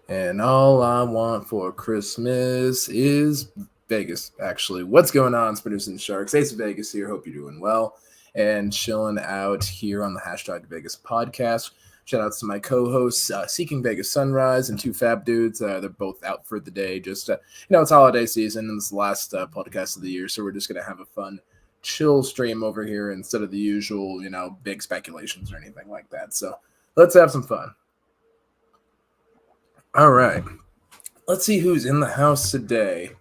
And all I want for Christmas is Vegas, actually. What's going on, Spinners and Sharks? Ace of Vegas here. Hope you're doing well and chilling out here on the Hashtag Vegas podcast. Shout outs to my co hosts, Seeking Vegas Sunrise and two Fab Dudes. They're both out for the day. It's holiday season and this is the last podcast of the year. So we're just going to have a fun, chill stream over here instead of the usual, big speculations or anything like that. So let's have some fun. All right. Let's see who's in the house today.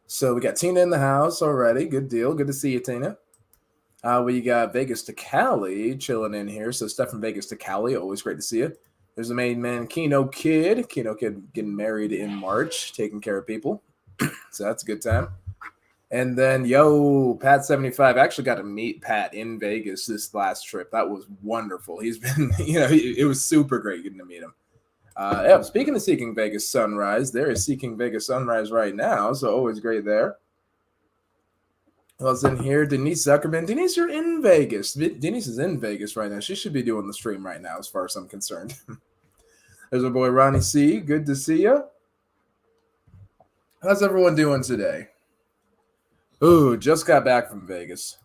So we got Tina in the house already. Good deal. Good to see you, Tina. We got Vegas to Cali chilling in here. So Steph from Vegas to Cali. Always great to see you. There's the main man, Keno Kid. Keno Kid getting married in March, taking care of people. So that's a good time. And then, Pat75. I actually got to meet Pat in Vegas this last trip. That was wonderful. He's been, it was super great getting to meet him. Speaking of Seeking Vegas Sunrise, there is Seeking Vegas Sunrise right now, so always great there. Who's in here? Denise Zuckerman. Denise, you're in Vegas. Denise is in Vegas right now. She should be doing the stream right now, as far as I'm concerned. There's our boy Ronnie C. Good to see you. How's everyone doing today? Ooh, just got back from Vegas.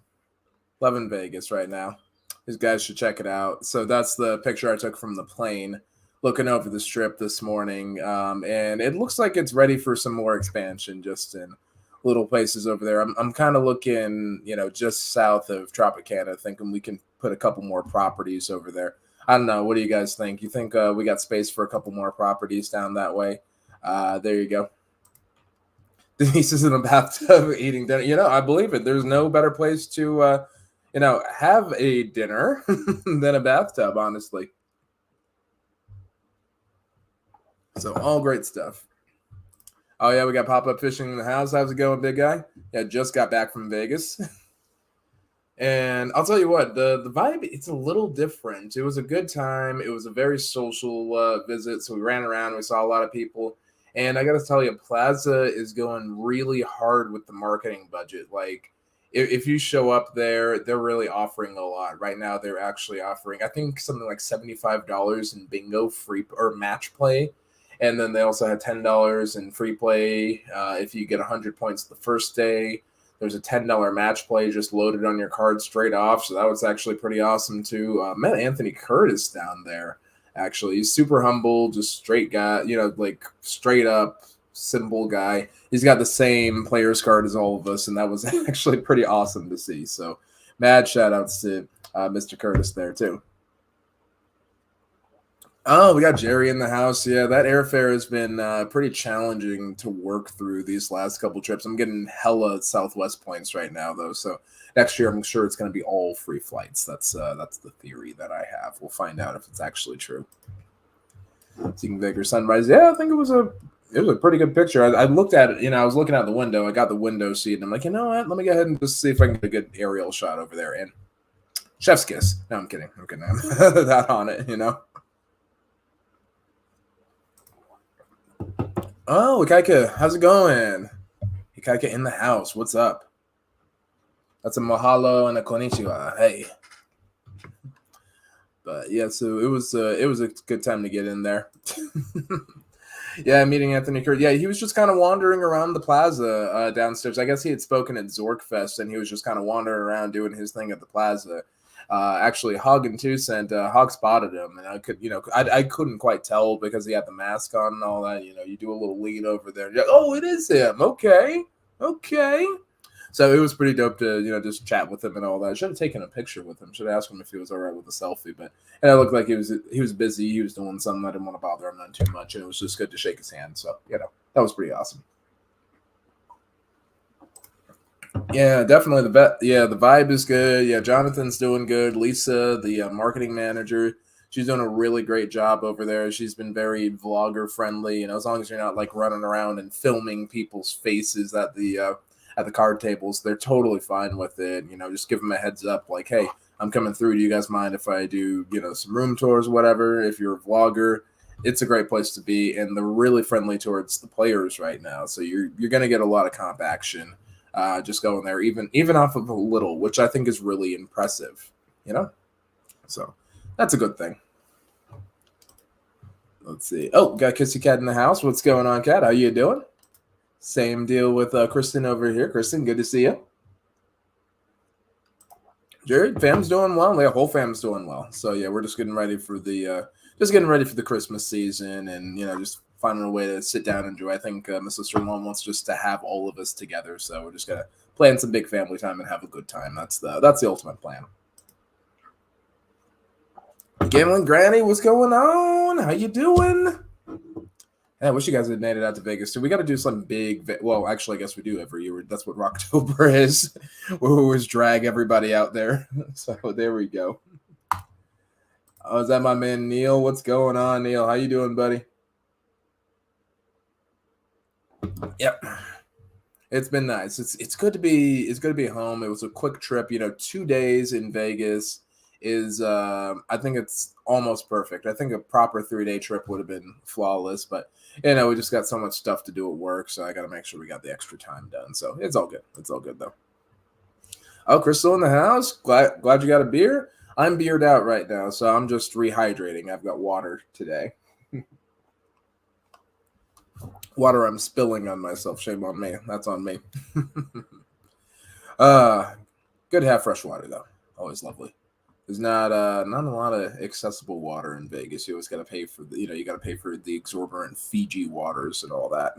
Loving Vegas right now. These guys should check it out. So that's the picture I took from the plane, looking over the strip this morning, and it looks like it's ready for some more expansion just in little places over there. I'm kind of looking, just south of Tropicana, thinking we can put a couple more properties over there. I don't know. What do you guys think? You think we got space for a couple more properties down that way? There you go. Denise is in a bathtub eating dinner. I believe it. There's no better place to, have a dinner than a bathtub, honestly. So all great stuff. Oh yeah, we got pop-up fishing in the house. How's it going, big guy? Yeah, just got back from Vegas. And I'll tell you what, the vibe, it's a little different. It was a good time. It was a very social visit. So we ran around. We saw a lot of people. And I got to tell you, Plaza is going really hard with the marketing budget. Like, if you show up there, they're really offering a lot. Right now, they're actually offering, I think, something like $75 in bingo free or match play. And then they also had $10 in free play if you get 100 points the first day. There's a $10 match play just loaded on your card straight off. So that was actually pretty awesome, too. Met Anthony Curtis down there, actually. He's super humble, just straight guy, like straight up, simple guy. He's got the same player's card as all of us, and that was actually pretty awesome to see. So mad shout-outs to Mr. Curtis there, too. Oh, we got Jerry in the house. Yeah, that airfare has been pretty challenging to work through these last couple trips. I'm getting hella Southwest points right now, though. So next year, I'm sure it's going to be all free flights. That's the theory that I have. We'll find out if it's actually true. Seeing Vegas sunrise. Yeah, I think it was a pretty good picture. I looked at it. I was looking out the window. I got the window seat, and I'm like, you know what? Let me go ahead and just see if I can get a good aerial shot over there. And chef's kiss. No, I'm kidding. I'm kidding. That on it, Oh, Ikaika, how's it going? Ikaika in the house. What's up? That's a mahalo and a konnichiwa. Hey. But yeah, so it was a good time to get in there. Yeah, meeting Anthony Curtis. Yeah, he was just kind of wandering around the plaza downstairs. I guess he had spoken at Zorkfest, and he was just kind of wandering around doing his thing at the plaza. Actually, Hog and Two Cent, Hog spotted him, and I couldn't quite tell because he had the mask on and all that. You do a little lean over there. And oh, it is him. Okay. So it was pretty dope to just chat with him and all that. I should have taken a picture with him. Should have asked him if he was all right with a selfie. But it looked like he was busy. He was doing something. I didn't want to bother him none too much, and it was just good to shake his hand. So that was pretty awesome. Yeah, definitely the vibe is good. Yeah, Jonathan's doing good. Lisa, the marketing manager, she's doing a really great job over there. She's been very vlogger friendly. As long as you're not like running around and filming people's faces at the card tables, they're totally fine with it. Just give them a heads up, like, hey, I'm coming through. Do you guys mind if I do some room tours, whatever? If you're a vlogger, it's a great place to be, and they're really friendly towards the players right now. So you're gonna get a lot of comp action. Just going there, even off of a little, which I think is really impressive, So that's a good thing. Let's see. Oh, got Kissy Cat in the house. What's going on, Cat? How you doing? Same deal with Kristen over here. Kristen, good to see you. Jared, fam's doing well. The whole fam's doing well. So yeah, we're just getting ready for the Christmas season, and just finding a way to sit down and enjoy. I think my sister-in-law wants just to have all of us together, so we're just gonna plan some big family time and have a good time. That's the ultimate plan. Gambling Granny, what's going on? How you doing? I wish you guys had made it out to Vegas too. We got to do something big. Well, actually, I guess we do every year. That's what Rocktober is. We always drag everybody out there. So there we go. Oh, is that my man Neil? What's going on, Neil? How you doing, buddy? Yep. It's been nice. It's good to be home. It was a quick trip. 2 days in Vegas is I think it's almost perfect. I think a proper 3-day trip would have been flawless, but we just got so much stuff to do at work, so I got to make sure we got the extra time done. So it's all good. It's all good though. Oh, Crystal in the house. Glad you got a beer. I'm beered out right now, so I'm just rehydrating. I've got water today. Water I'm spilling on myself. Shame on me. That's on me. Good to have fresh water though. Always lovely. There's not a lot of accessible water in Vegas. You always got to pay for you got to pay for the exorbitant Fiji waters and all that.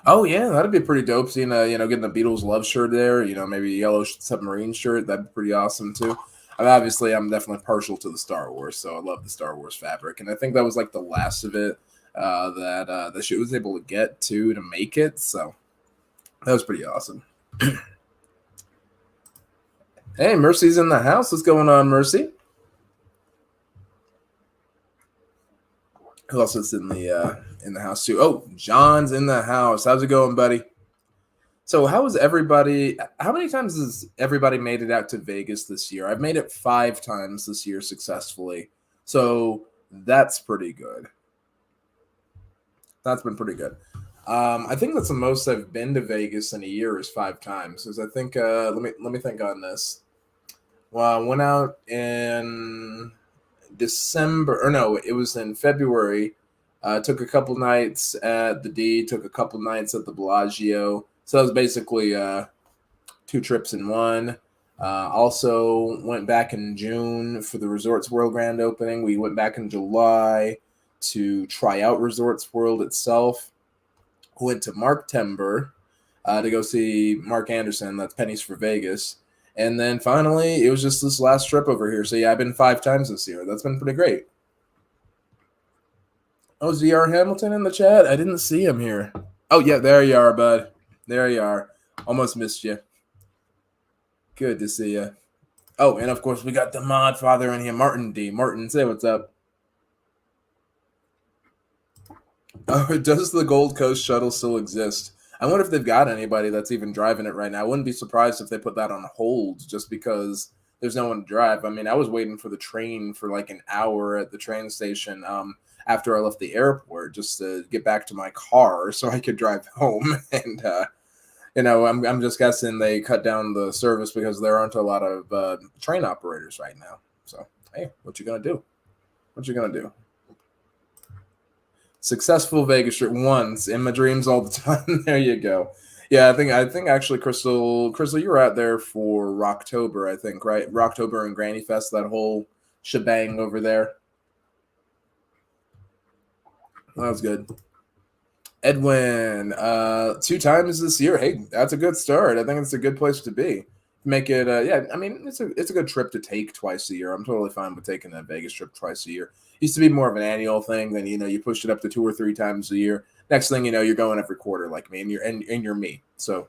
Oh yeah, that'd be pretty dope. Seeing getting the Beatles love shirt there. Maybe a yellow submarine shirt. That'd be pretty awesome too. Obviously, I'm definitely partial to the Star Wars, so I love the Star Wars fabric, and I think that was like the last of it that the show was able to get to make it. So that was pretty awesome. Hey, Mercy's in the house. What's going on, Mercy? Who else is in the house too? Oh, John's in the house. How's it going, buddy? So how many times has everybody made it out to Vegas this year? I've made it 5 times this year successfully. So that's pretty good. That's been pretty good. I think that's the most I've been to Vegas in a year is 5 times. Because I think let me think on this. Well, I went out in December, or no, it was in February. Took a couple nights at the D, took a couple nights at the Bellagio. So that was basically 2 trips in one. Also went back in June for the Resorts World grand opening. We went back in July to try out Resorts World itself. Went to Mark Timber to go see Mark Anderson. That's Pennies for Vegas. And then finally, it was just this last trip over here. So yeah, I've been 5 times this year. That's been pretty great. Oh, is VR Hamilton in the chat? I didn't see him here. Oh, yeah, there you are, bud. There you are. Almost missed you. Good to see you. Oh, and of course, we got the mod father in here, Martin D. Martin, say what's up. Oh, does the Gold Coast shuttle still exist? I wonder if they've got anybody that's even driving it right now. I wouldn't be surprised if they put that on hold just because there's no one to drive. I mean, I was waiting for the train for like an hour at the train station after I left the airport just to get back to my car so I could drive home. And, I'm just guessing they cut down the service because there aren't a lot of train operators right now. So, hey, what you going to do? What you going to do? Successful Vegas trip once in my dreams all the time. There you go. Yeah, I think actually, Crystal, you were out there for Rocktober, I think, right? Rocktober and Granny Fest, that whole shebang over there. That was good. Edwin, 2 times this year. Hey, that's a good start. I think it's a good place to be. Make it, yeah. I mean, it's a good trip to take twice a year. I'm totally fine with taking a Vegas trip twice a year. Used to be more of an annual thing. Then you pushed it up to 2 or 3 times a year. Next thing you know, you're going every quarter like me, and you're me. So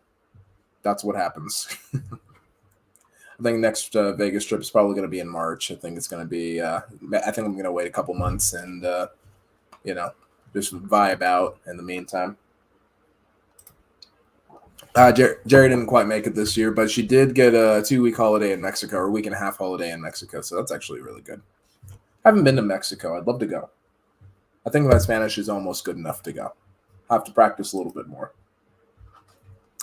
that's what happens. I think next Vegas trip is probably going to be in March. I think it's going to be. I think I'm going to wait a couple months and just vibe out in the meantime. Jerry didn't quite make it this year, but she did get a 2-week holiday in Mexico, or a week and a half holiday in Mexico. So that's actually really good. I haven't been to Mexico. I'd love to go. I think my Spanish is almost good enough to go. I have to practice a little bit more.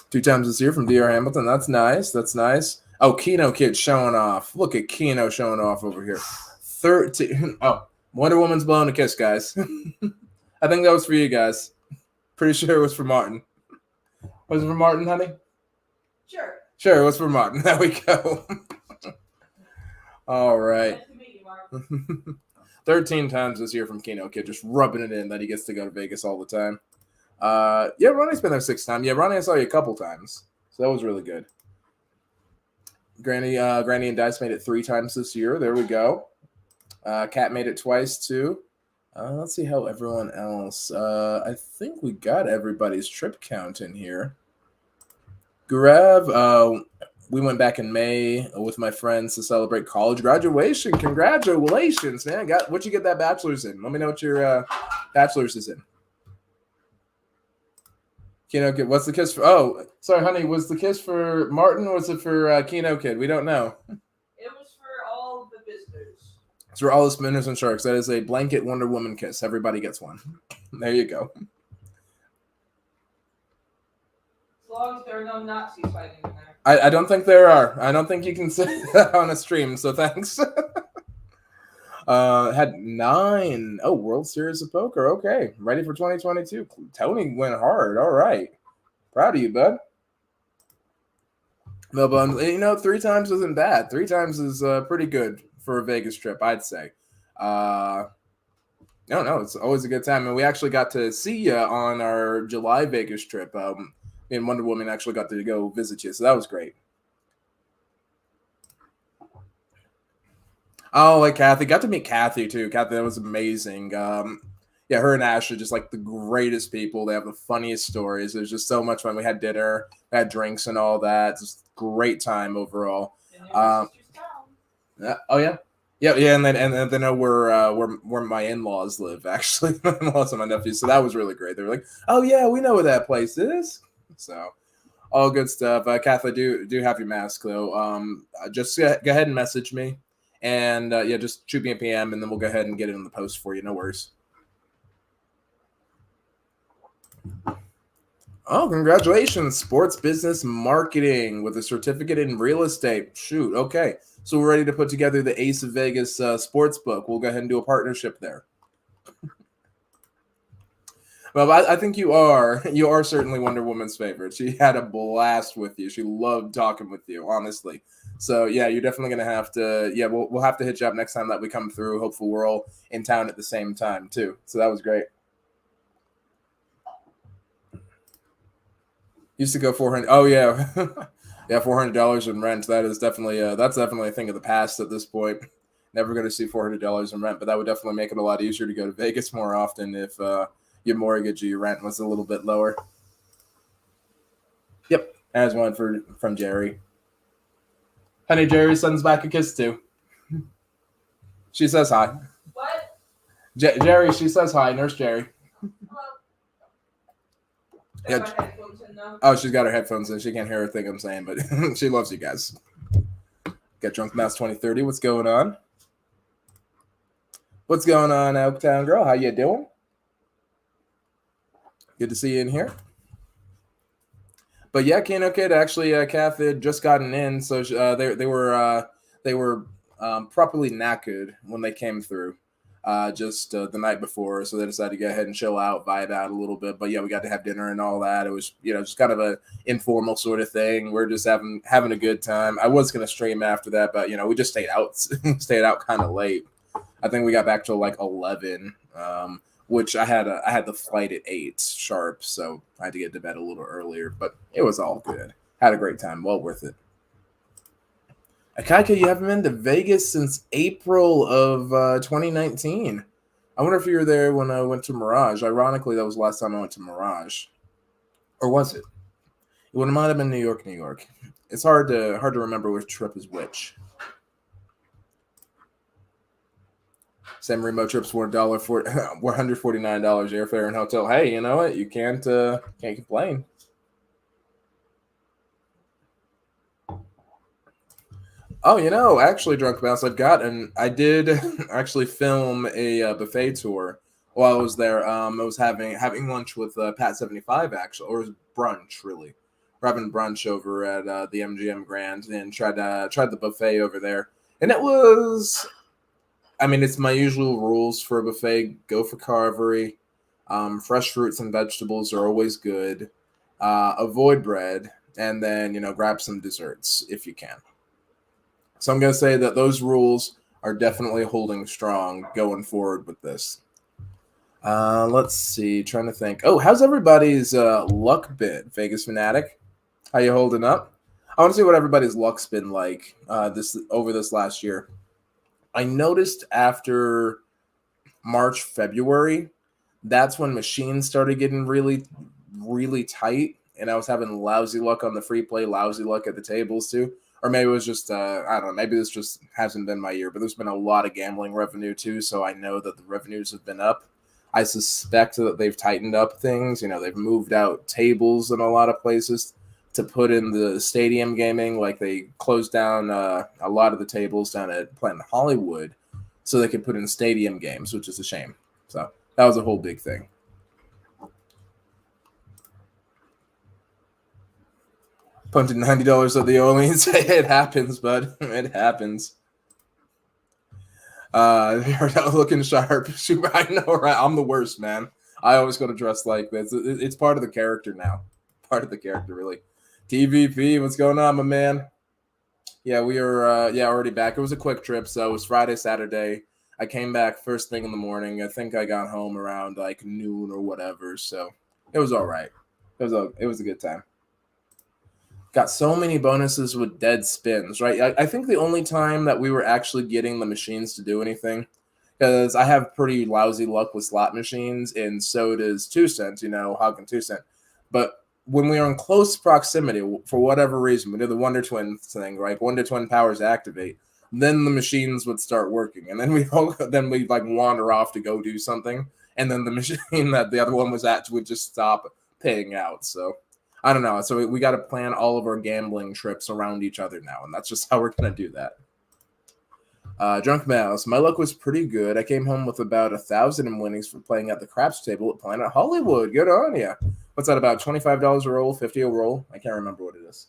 2 times this year from DR Hamilton. That's nice. That's nice. Oh, Keno Kid showing off. Look at Keno showing off over here. 13. Oh, Wonder Woman's blowing a kiss, guys. I think that was for you guys. Pretty sure it was for Martin. Was it for Martin, honey? Sure. Sure, it was for Martin. There we go. All right. Nice to meet you, Mark. 13 times this year from Keno Kid, just rubbing it in that he gets to go to Vegas all the time. Yeah, Ronnie's been there 6 times. Yeah, Ronnie, I saw you a couple times. So that was really good. Granny and Dice made it 3 times this year. There we go. Cat made it twice too. Let's see how everyone else. I think we got everybody's trip count in here. Gurev, we went back in May with my friends to celebrate college graduation. Congratulations, man! What'd you get that bachelor's in? Let me know what your bachelor's is in. Keno Kid, what's the kiss for? Oh, sorry, honey. Was the kiss for Martin or was it for Keno Kid? We don't know. It was for all the visitors. It's for all the spinners and sharks. That is a blanket Wonder Woman kiss. Everybody gets one. There you go. As long as there are no Nazis fighting in there. I don't think there are. I don't think you can say that on a stream, so thanks. Had 9. Oh, World Series of Poker. Okay. Ready for 2022. Tony went hard. All right. Proud of you, bud. No, but 3 times isn't bad. 3 times is pretty good for a Vegas trip, I'd say. No, it's always a good time. And we actually got to see you on our July Vegas trip. Me and Wonder Woman actually got to go visit you, so that was great. Oh, like Kathy. Got to meet Kathy, too. Kathy, that was amazing. Yeah, her and Ash are just like the greatest people. They have the funniest stories. It was just so much fun. We had dinner, had drinks and all that. Just great time overall. Oh, yeah? Yeah, and then they know where my in-laws live, actually. My in-laws and my nephews. So that was really great. They were like, oh, yeah, we know where that place is. So all good stuff. Kath, I do have your mask, though. Just go ahead and message me. And, yeah, just shoot me a PM, and then we'll go ahead and get it in the post for you. No worries. Oh, congratulations. Sports business marketing with a certificate in real estate. Shoot, okay. So we're ready to put together the Ace of Vegas sports book. We'll go ahead and do a partnership there. Well, I think you are certainly Wonder Woman's favorite. She had a blast with you. She loved talking with you, honestly. So, yeah, you're definitely going to have to, yeah, we'll have to hit you up next time that we come through. Hopefully we're all in town at the same time, too. So that was great. Used to go 400. Oh, yeah. Yeah, $400 in rent. That's definitely a thing of the past at this point. Never going to see $400 in rent, but that would definitely make it a lot easier to go to Vegas more often if your mortgage or your rent was a little bit lower. Yep, as one from Jerry. Honey, Jerry sends back a kiss too. She says hi. What? Jerry, she says hi. Nurse Jerry. Hello. Yeah. Oh, she's got her headphones in. She can't hear a thing I'm saying, but she loves you guys. Got Drunk Mouse 2030. What's going on? What's going on, Oaktown girl? How you doing? Good to see you in here. But yeah, Kano Kid actually, Kath had just gotten in, so they were properly knackered when they came through, just the night before. So they decided to go ahead and chill out, vibe out a little bit. But yeah, we got to have dinner and all that. It was just kind of a informal sort of thing. We're just having a good time. I was gonna stream after that, but we just stayed out kind of late. I think we got back till like 11. Which I had the flight at 8 sharp, so I had to get to bed a little earlier, but it was all good. Had a great time, well worth it. Akaika, you haven't been to Vegas since April of 2019. I wonder if you were there when I went to Mirage. Ironically, that was the last time I went to Mirage. Or was it? It might have been New York, New York. It's hard to remember which trip is which. Same remote trips for $149 airfare and hotel. Hey, you know what? You can't complain. Oh, actually, Drunk Mouse, I did actually film a buffet tour while I was there. I was having lunch with Pat 75 actually, or it was brunch really. We're having brunch over at the MGM Grand and tried the buffet over there, and it was I mean, it's my usual rules for a buffet. Go for carvery. Fresh fruits and vegetables are always good. Avoid bread, and then grab some desserts if you can. So I'm gonna say that those rules are definitely holding strong going forward with this. Let's see. Trying to think. Oh, how's everybody's luck been, Vegas Fanatic? How you holding up? I want to see what everybody's luck's been like this over this last year. I noticed after March, February, that's when machines started getting really, really tight, and I was having lousy luck on the free play, lousy luck at the tables too. Or maybe it was just I don't know. Maybe this just hasn't been my year, but there's been a lot of gambling revenue too, so I know that the revenues have been up. I suspect that they've tightened up things. They've moved out tables in a lot of places to put in the stadium gaming. Like they closed down a lot of the tables down at Planet Hollywood so they could put in stadium games, which is a shame. So that was a whole big thing. Punted $90 at the Orleans. It happens, bud. It happens. You're not looking sharp. I know, right? I'm the worst, man. I always go to dress like this. It's part of the character now. Part of the character, really. TVP, what's going on, my man? Yeah, we are already back. It was a quick trip, so it was Friday, Saturday. I came back first thing in the morning. I think I got home around like noon or whatever, so it was all right. It was a good time. Got so many bonuses with dead spins, right? I think the only time that we were actually getting the machines to do anything, because I have pretty lousy luck with slot machines, and so does 2 cents, Hog and 2 cent. But when we are in close proximity, for whatever reason, we do the Wonder Twin thing, right? Wonder Twin powers activate, then the machines would start working, and then we like wander off to go do something, and then the machine that the other one was at would just stop paying out. So I don't know. So we got to plan all of our gambling trips around each other now, and that's just how we're gonna do that. Drunk Mouse, my luck was pretty good. I came home with about 1,000 in winnings for playing at the craps table at Planet Hollywood. Good on ya. What's that about? $25 a roll, 50 a roll? I can't remember what it is.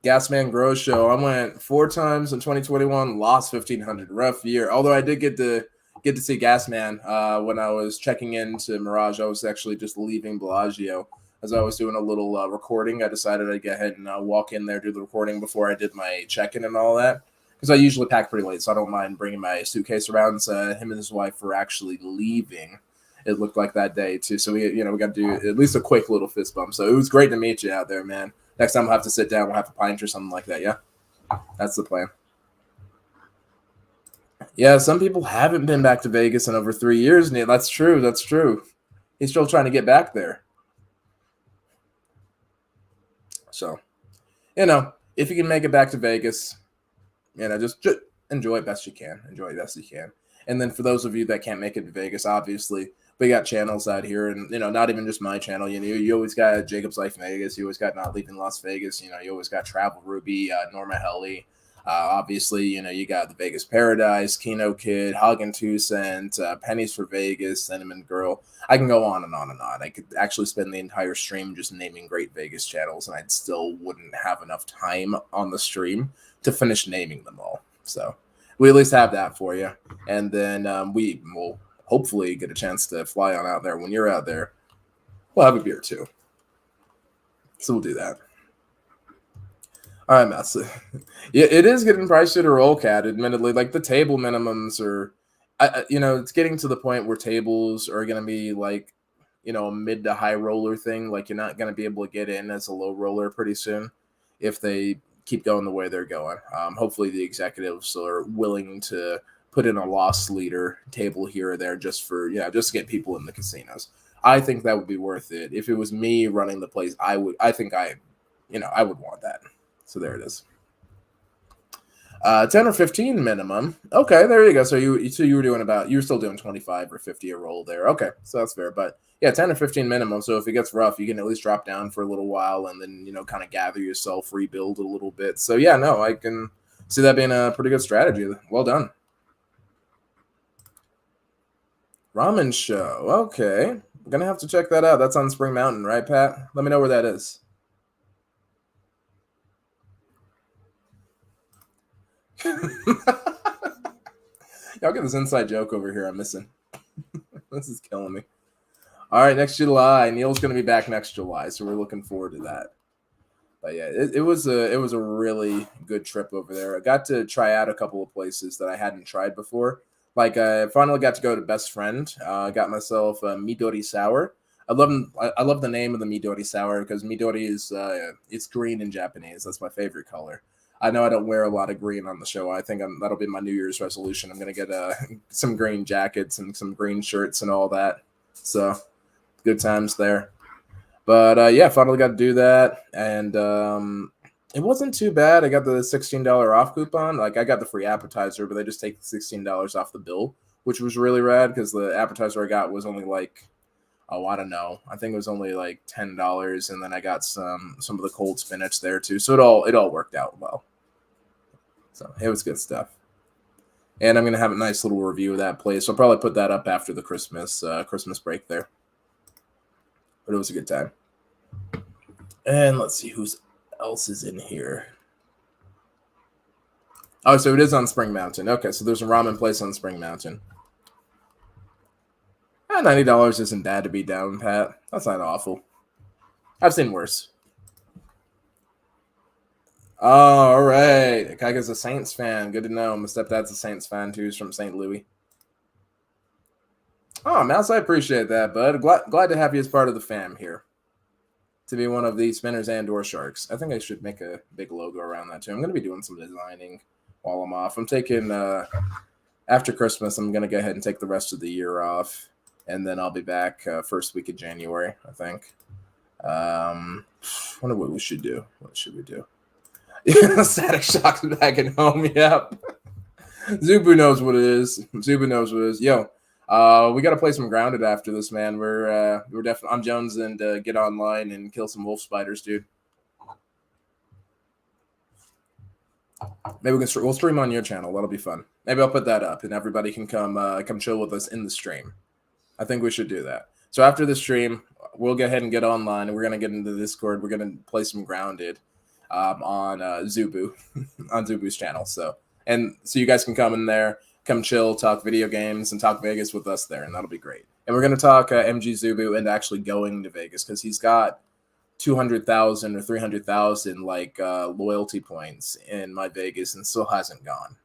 Gasman Grow Show. I went 4 times in 2021, lost 1,500. Rough year. Although I did get to see Gasman when I was checking into Mirage. I was actually just leaving Bellagio. As I was doing a little recording, I decided I'd go ahead and walk in there, do the recording before I did my check-in and all that. Because I usually pack pretty late, so I don't mind bringing my suitcase around. So him and his wife were actually leaving. It looked like that day too. So we got to do at least a quick little fist bump. So it was great to meet you out there, man. Next time we'll have to sit down, we'll have a pint or something like that. Yeah, that's the plan. Yeah, some people haven't been back to Vegas in over 3 years, Nate. That's true. That's true. He's still trying to get back there. So, if you can make it back to Vegas, just enjoy it best you can. Enjoy it best you can. And then for those of you that can't make it to Vegas, obviously, we got channels out here, and not even just my channel. You always got Jacob's Life Vegas. You always got Not Leaving Las Vegas. You always got Travel Ruby, Norma Helly. Obviously, you got the Vegas Paradise, Keno Kid, Hog and 2 Cent, Pennies for Vegas, Cinnamon Girl. I can go on and on and on. I could actually spend the entire stream just naming great Vegas channels, and I'd still wouldn't have enough time on the stream to finish naming them all. So we at least have that for you. And then we will hopefully get a chance to fly on out there. When you're out there, we'll have a beer too. So we'll do that. All right, Matt. Yeah, it is getting pricey to roll, Cat. Admittedly, like the table minimums are, it's getting to the point where tables are going to be like, a mid to high roller thing. Like you're not going to be able to get in as a low roller pretty soon if they keep going the way they're going. Hopefully, the executives are willing to put in a loss leader table here or there just to get people in the casinos. I think that would be worth it. If it was me running the place, I would want that. So there it is. 10 or 15 minimum. Okay, there you go. So you were still doing 25 or 50 a roll there. Okay, so that's fair. But yeah, 10 or 15 minimum. So if it gets rough, you can at least drop down for a little while and then kind of gather yourself, rebuild a little bit. So yeah, no, I can see that being a pretty good strategy. Well done. Ramen Show. Okay, I'm gonna have to check that out. That's on Spring Mountain, right, Pat? Let me know where that is. Y'all get this inside joke over here I'm missing. This is killing me. All right, next July. Neil's going to be back next July, so we're looking forward to that. But yeah, it was a really good trip over there. I got to try out a couple of places that I hadn't tried before. Like I finally got to go to Best Friend. I got myself a Midori sour. I love the name of the Midori sour because Midori is it's green in Japanese. That's my favorite color. I know I don't wear a lot of green on the show. I think that'll be my New Year's resolution. I'm gonna get some green jackets and some green shirts and all that. So good times there. But yeah, finally got to do that, and it wasn't too bad. I got the $16 off coupon. Like I got the free appetizer, but they just take the $16 off the bill, which was really rad because the appetizer I got was only like, oh, I don't know. I think it was only like $10, and then I got some of the cold spinach there too. So it all worked out well. So it was good stuff. And I'm gonna have a nice little review of that place. So I'll probably put that up after the Christmas break there. But it was a good time. And let's see who else is in here. Oh, so it is on Spring Mountain. Okay, so there's a ramen place on Spring Mountain. $90 isn't bad to be down, Pat. That's not awful. I've seen worse. Oh, all right. Kaga's a Saints fan. Good to know. My stepdad's a Saints fan too. He's from St. Louis. Oh, Mouse, I appreciate that, bud. Glad to have you as part of the fam here. To be one of the spinners and or sharks. I think I should make a big logo around that too. I'm going to be doing some designing while I'm off. I'm taking, after Christmas, I'm going to go ahead and take the rest of the year off. And then I'll be back first week of January, I think. Wonder what we should do. What should we do? Static Shock's back at home. Yep. Zubu knows what it is. Zubu knows what it is. Yo, we got to play some Grounded after this, man. We're definitely on Jones and get online and kill some wolf spiders, dude. Maybe we'll stream on your channel. That'll be fun. Maybe I'll put that up and everybody can come chill with us in the stream. I think we should do that. So after the stream, we'll go ahead and get online and we're gonna get into the Discord. We're gonna play some Grounded on Zubu on Zubu's channel. So you guys can come in there, come chill, talk video games, and talk Vegas with us there, and that'll be great. And we're gonna talk MG Zubu and actually going to Vegas because he's got 200,000 or 300,000 like loyalty points in my Vegas and still hasn't gone.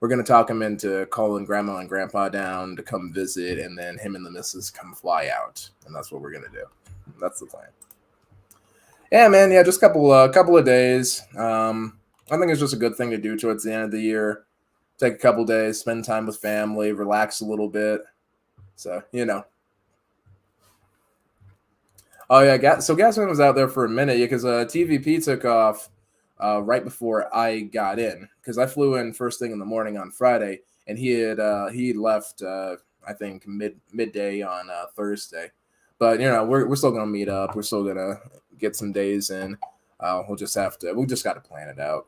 We're going to talk him into calling grandma and grandpa down to come visit, and then him and the missus come fly out. And that's what we're going to do. That's the plan. Yeah, man. Yeah, just a couple of days. I think it's just a good thing to do towards the end of the year. Take a couple days, spend time with family, relax a little bit. So, you know. Oh, yeah. So Gasman was out there for a minute because TVP took off right before I got in because I flew in first thing in the morning on Friday, and he left I think midday on Thursday. But you know we're still gonna meet up. We're still gonna get some days in. We just got to plan it out.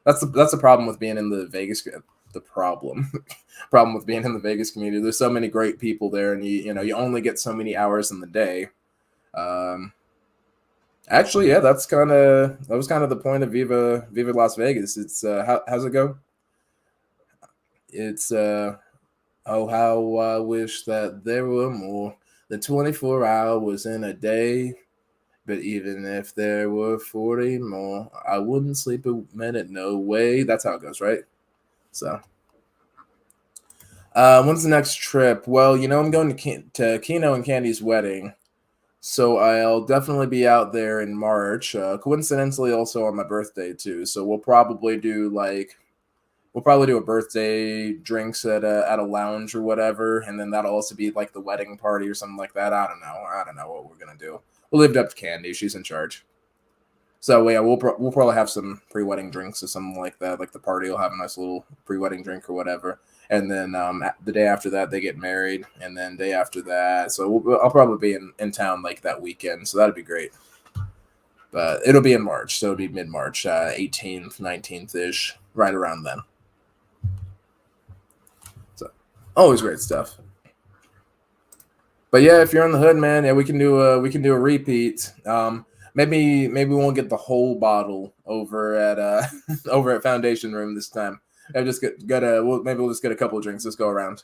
That's the problem with being in the Vegas. The problem with being in the Vegas community. There's so many great people there, and you only get so many hours in the day. Actually, yeah, that was kind of the point of Viva Las Vegas. It's how's it go? It's oh, how I wish that there were more than 24 hours in a day. But even if there were 40 more, I wouldn't sleep a minute. No way. That's how it goes, right? So, when's the next trip? Well, I'm going to Keno and Candy's wedding. So I'll definitely be out there in March. Coincidentally, also on my birthday too. So we'll probably do a birthday drinks at a lounge or whatever, and then that'll also be like the wedding party or something like that. I don't know what we're gonna do. We'll leave it up to Candy. She's in charge. So yeah, we'll probably have some pre-wedding drinks or something like that. Like the party will have a nice little pre-wedding drink or whatever. And then the day after that, they get married. And then day after that. So I'll probably be in town like that weekend. So that'd be great. But it'll be in March. So it'll be mid-March, 18th, 19th-ish, right around then. So always great stuff. But yeah, if you're on the hood, man, yeah, we can do a repeat. Maybe we won't get the whole bottle over at over at Foundation Room this time. Maybe just maybe we'll just get a couple of drinks. Let's go around.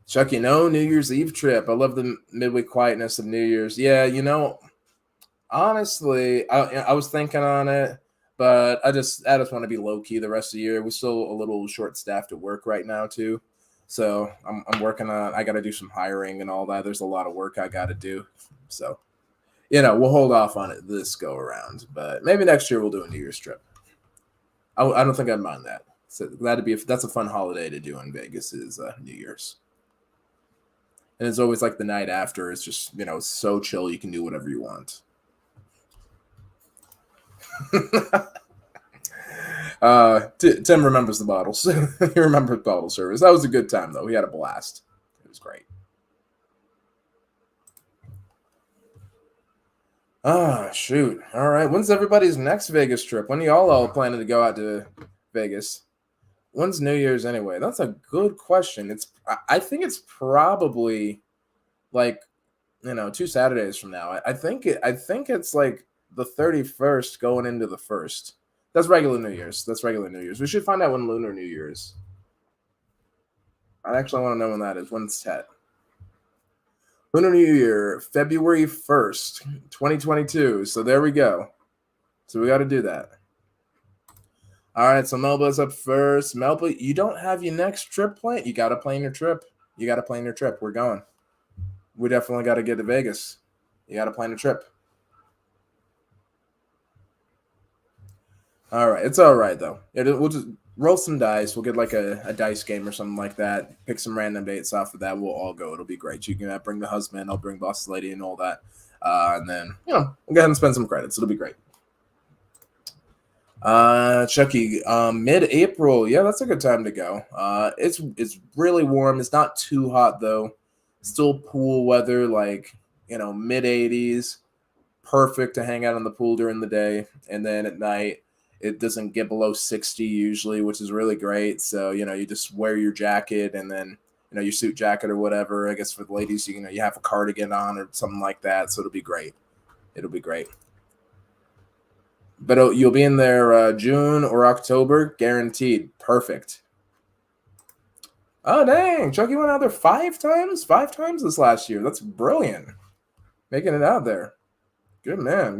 Chucky, no New Year's Eve trip. I love the midweek quietness of New Year's. Yeah, honestly, I was thinking on it, but I just want to be low key the rest of the year. We're still a little short staffed at work right now too, so I'm working on. I got to do some hiring and all that. There's a lot of work I got to do, so we'll hold off on it this go around. But maybe next year we'll do a New Year's trip. I don't think I'd mind that. So that's a fun holiday to do in Vegas is New Year's. And it's always like the night after. It's just, so chill. You can do whatever you want. Tim remembers the bottles. He remembers bottle service. That was a good time, though. We had a blast. It was great. Shoot. All right. When's everybody's next Vegas trip? When are y'all all planning to go out to Vegas? When's New Year's anyway? That's a good question. I think it's probably like 2 Saturdays from now. I think it's like the 31st going into the 1st. That's regular New Year's. We should find out when Lunar New Year is. I actually want to know when that is. When's Tet? Lunar New Year, February 1st, 2022. So there we go. So we got to do that. All right, so Melba's up first. Melba, you don't have your next trip planned? You got to plan your trip. We're going. We definitely got to get to Vegas. You got to plan a trip. All right. It's all right, though. We'll just roll some dice. We'll get like a dice game or something like that. Pick some random dates off of that. We'll all go. It'll be great. You can bring the husband. I'll bring boss lady and all that. And then, we'll go ahead and spend some credits. It'll be great. Chucky, mid-April. Yeah, that's a good time to go. It's really warm. It's not too hot, though. Still pool weather, like, mid-80s. Perfect to hang out on the pool during the day. And then at night, it doesn't get below 60 usually, which is really great. So, you just wear your jacket and then, your suit jacket or whatever. I guess for the ladies, you have a cardigan on or something like that. So it'll be great. But you'll be in there June or October, guaranteed. Perfect. Oh, dang. Chucky went out there 5 times? 5 times this last year. That's brilliant. Making it out there. Good man.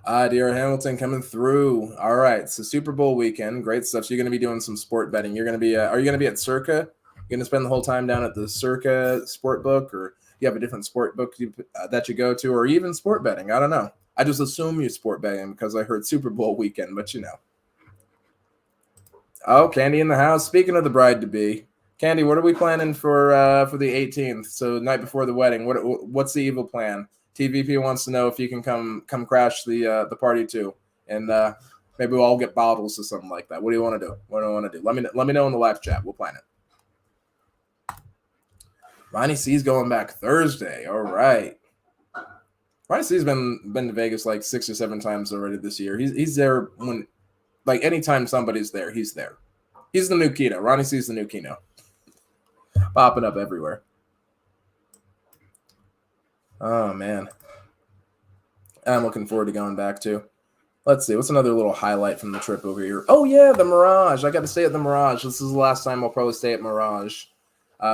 Dear Hamilton coming through. All right. So Super Bowl weekend. Great stuff. So you're going to be doing some sport betting. You're going to be, are you going to be at Circa? You're going to spend the whole time down at the Circa sport book, or you have a different sport book that you go to, or even sport betting? I don't know. I just assume you're sport betting because I heard Super Bowl weekend, but Oh, Candy in the house. Speaking of the bride-to-be, Candy, what are we planning for the 18th? So the night before the wedding. What's the evil plan? TVP wants to know if you can come crash the party too, and maybe we'll all get bottles or something like that. What do you want to do? Let me know in the live chat. We'll plan it. Ronnie C's going back Thursday. All right. Ronnie C's been to Vegas like 6 or 7 times already this year. He's there when, like, anytime somebody's there, he's there. He's the new Keno. Ronnie C's the new Keno. Popping up everywhere. Oh, man. I'm looking forward to going back, too. Let's see. What's another little highlight from the trip over here? Oh, yeah, the Mirage. I got to stay at the Mirage. This is the last time I'll probably stay at Mirage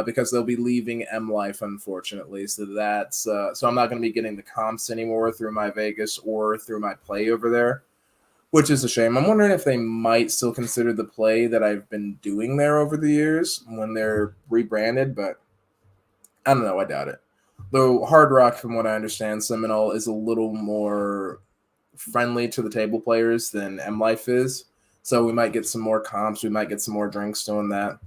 because they'll be leaving M Life, unfortunately. So that's so I'm not going to be getting the comps anymore through my Vegas or through my play over there, which is a shame. I'm wondering if they might still consider the play that I've been doing there over the years when they're rebranded, but I don't know. I doubt it. Though Hard Rock, from what I understand, Seminole is a little more friendly to the table players than M Life is. So we might get some more comps. We might get some more drinks doing that.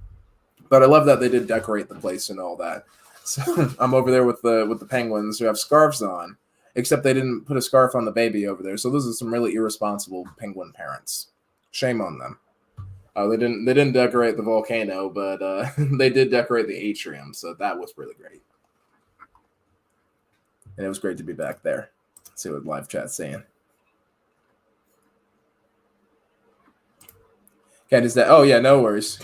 But I love that they did decorate the place and all that. So I'm over there with the Penguins who have scarves on, except they didn't put a scarf on the baby over there. So those are some really irresponsible Penguin parents. Shame on them. They didn't decorate the volcano, but they did decorate the atrium. So that was really great. And it was great to be back there. Let's see what live chat's saying. Cat is that? Oh yeah, no worries.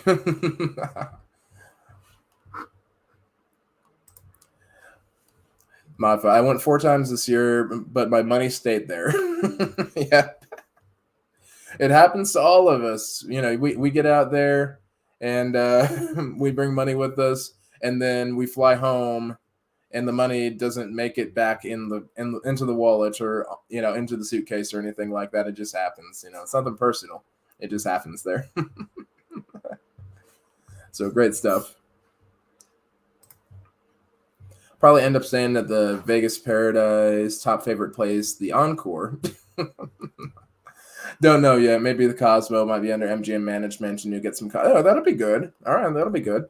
Modify. I went 4 times this year, but my money stayed there. Yeah, it happens to all of us. You know, we get out there and we bring money with us, and then we fly home, and the money doesn't make it back into the wallet or into the suitcase or anything like that. It just happens. It's nothing personal. It just happens there. So great stuff. Probably end up staying at the Vegas Paradise. Top favorite place, the Encore. Don't know yet. Maybe the Cosmo might be under MGM management, and you get some. Oh, that'll be good. All right, that'll be good.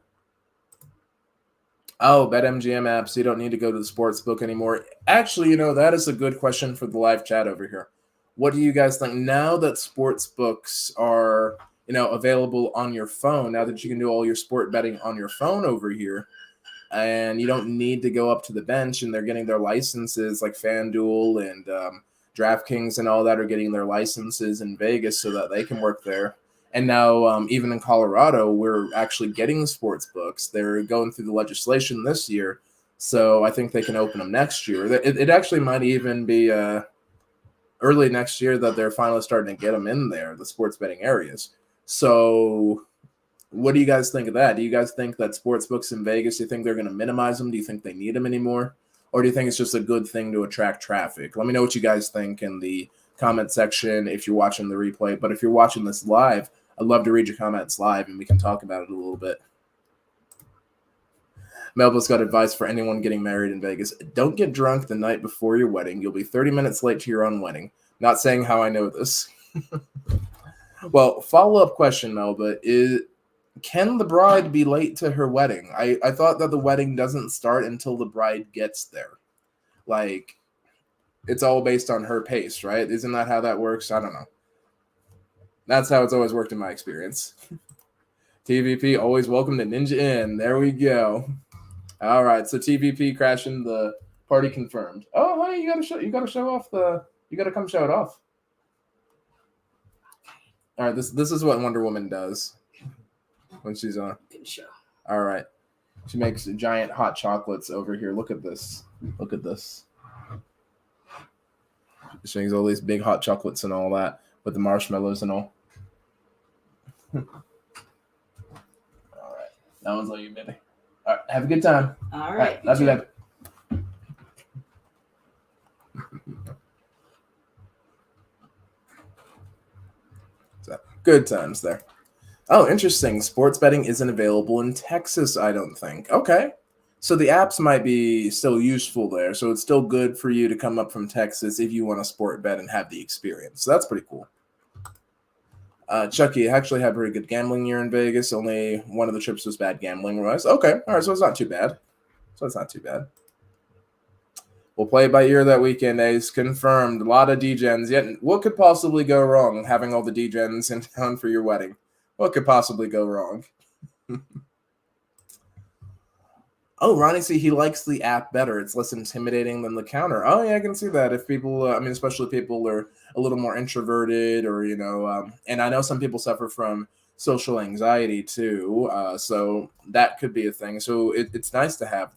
Oh, BetMGM app, so you don't need to go to the sports book anymore. Actually, that is a good question for the live chat over here. What do you guys think now that sports books are, available on your phone? Now that you can do all your sport betting on your phone over here, and you don't need to go up to the bench, and they're getting their licenses, like FanDuel and DraftKings and all that are getting their licenses in Vegas so that they can work there. And now, even in Colorado, we're actually getting sports books. They're going through the legislation this year, so I think they can open them next year. It actually might even be early next year that they're finally starting to get them in there, the sports betting areas. So what do you guys think of that? Do you guys think that sports books in Vegas, do you think they're going to minimize them? Do you think they need them anymore? Or do you think it's just a good thing to attract traffic? Let me know what you guys think in the comment section if you're watching the replay. But if you're watching this live, I'd love to read your comments live and we can talk about it a little bit. Melba's got advice for anyone getting married in Vegas. Don't get drunk the night before your wedding. You'll be 30 minutes late to your own wedding. Not saying how I know this. Well, follow-up question, Melba, can the bride be late to her wedding? I thought that the wedding doesn't start until the bride gets there. Like, it's all based on her pace, right? Isn't that how that works? I don't know. That's how it's always worked in my experience. TVP, always welcome to Ninja Inn. There we go. All right, so TVP crashing the party confirmed. Oh, honey, you gotta show off you gotta come show it off. All right, this is what Wonder Woman does when she's on. Good show. All right. She makes giant hot chocolates over here. Look at this. Look at this. She makes all these big hot chocolates and all that with the marshmallows and all. All right. That one's all you, baby. All right. Have a good time. All right. Love you, baby. So, good times there. Oh, interesting. Sports betting isn't available in Texas, I don't think. Okay. So the apps might be still useful there. So it's still good for you to come up from Texas if you want to sport bet and have the experience. So that's pretty cool. Chucky actually had a very good gambling year in Vegas. Only one of the trips was bad gambling-wise. Okay. All right. So it's not too bad. We'll play it by ear that weekend, Ace. Confirmed. A lot of D-Gens. Yet, what could possibly go wrong having all the D-Gens in town for your wedding? What could possibly go wrong? Oh, Ronnie, see, he likes the app better. It's less intimidating than the counter. Oh, yeah, I can see that. If people, especially people are a little more introverted or, and I know some people suffer from social anxiety too. So that could be a thing. So it's nice to have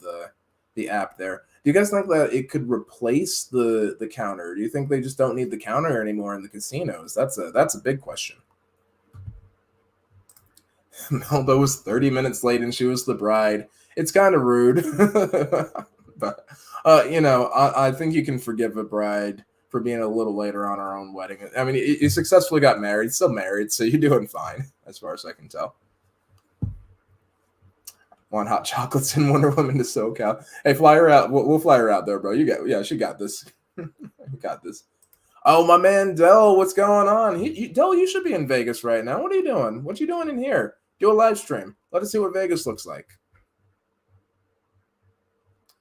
the app there. Do you guys think that it could replace the counter? Do you think they just don't need the counter anymore in the casinos? That's a big question. Melba was 30 minutes late and she was the bride. It's kind of rude. But, I think you can forgive a bride for being a little later on her own wedding. I mean, you successfully got married, still married, so you're doing fine as far as I can tell. Want hot chocolates and Wonder Woman to SoCal. Hey, fly her out. We'll fly her out there, bro. She got this. You got this. Oh, my man, Dell, what's going on? Dell, you should be in Vegas right now. What are you doing? What you doing in here? Do a live stream. Let us see what Vegas looks like.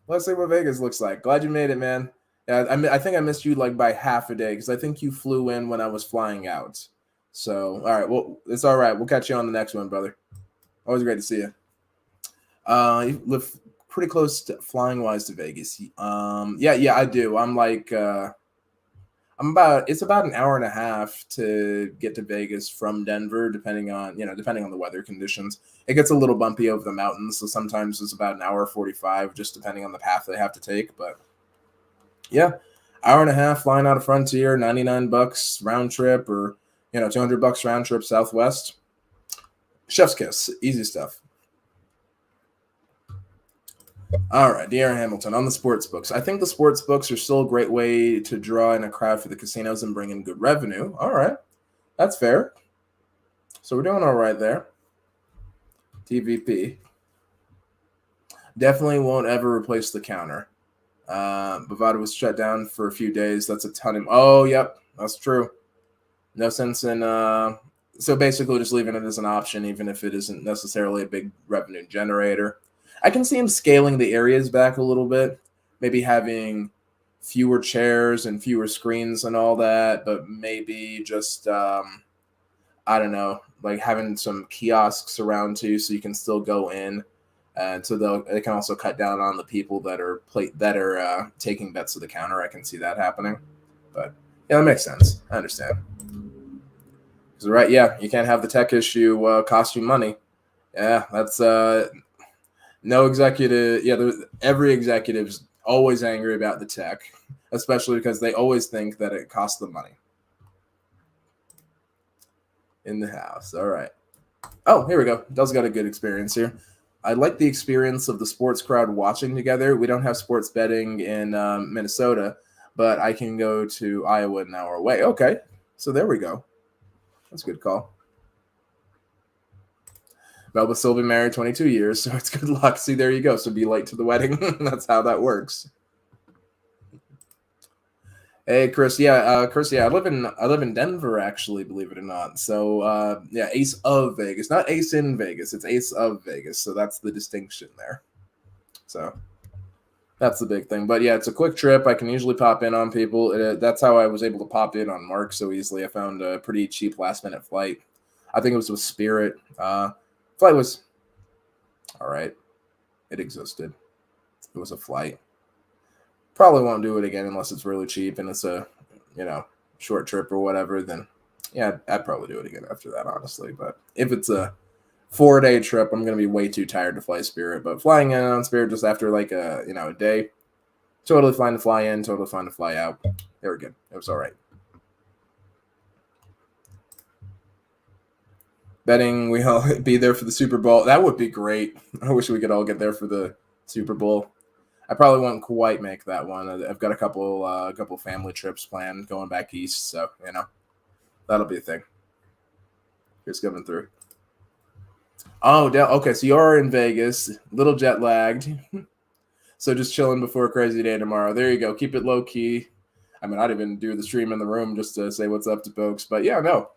Let's see what Vegas looks like. Glad you made it, man. Yeah, I think I missed you like by half a day because I think you flew in when I was flying out. So, all right. Well, it's all right. We'll catch you on the next one, brother. Always great to see you. You live pretty close to flying-wise to Vegas. Yeah, I do. I'm like, it's about an hour and a half to get to Vegas from Denver, depending on the weather conditions. It gets a little bumpy over the mountains, so sometimes it's about an hour 45, just depending on the path they have to take. But Yeah, hour and a half flying out of Frontier, $99 round trip, or $200 round trip Southwest. Chef's kiss, easy stuff. All right, De'Aaron Hamilton on the sports books. I think the sports books are still a great way to draw in a crowd for the casinos and bring in good revenue. All right, that's fair. So we're doing all right there. TVP definitely won't ever replace the counter. Bovada was shut down for a few days. That's a ton of. Oh, yep, that's true. No sense in. So basically, just leaving it as an option, even if it isn't necessarily a big revenue generator. I can see him scaling the areas back a little bit, maybe having fewer chairs and fewer screens and all that, but maybe just I don't know, like having some kiosks around too, so you can still go in, and so they can also cut down on the people that are taking bets to the counter. I can see that happening, but yeah, that makes sense. I understand. Because right, yeah, you can't have the tech issue cost you money. Yeah, that's no executive. Yeah, every executive's always angry about the tech, especially because they always think that it costs them money. In the house. All right. Oh, here we go. Does got a good experience here. I like the experience of the sports crowd watching together. We don't have sports betting in Minnesota, but I can go to Iowa an hour away. Okay, so there we go. That's a good call. Melba still been married 22 years, so it's good luck. See, there you go. So be late to the wedding. That's how that works. Hey, Chris. Yeah, Chris. Yeah, I live in Denver, actually. Believe it or not. So, yeah, Ace of Vegas, not Ace in Vegas. It's Ace of Vegas. So that's the distinction there. So that's the big thing. But yeah, it's a quick trip. I can usually pop in on people. That's how I was able to pop in on Mark so easily. I found a pretty cheap last minute flight. I think it was with Spirit. Flight was all right. It existed. It was a flight. Probably won't do it again unless it's really cheap and it's a, short trip or whatever. Then, yeah, I'd probably do it again after that, honestly. But if it's a 4-day trip, I'm gonna be way too tired to fly Spirit. But flying in on Spirit just after like a day, totally fine to fly in, totally fine to fly out. They were good. It was all right. Betting we all be there for the Super Bowl. That would be great. I wish we could all get there for the Super Bowl. I probably won't quite make that one. I've got a couple family trips planned going back east, so that'll be a thing. Just coming through. Oh, okay. So you're in Vegas, little jet lagged, so just chilling before a crazy day tomorrow. There you go. Keep it low key. I mean, I'd even do the stream in the room just to say what's up to folks. But yeah, no,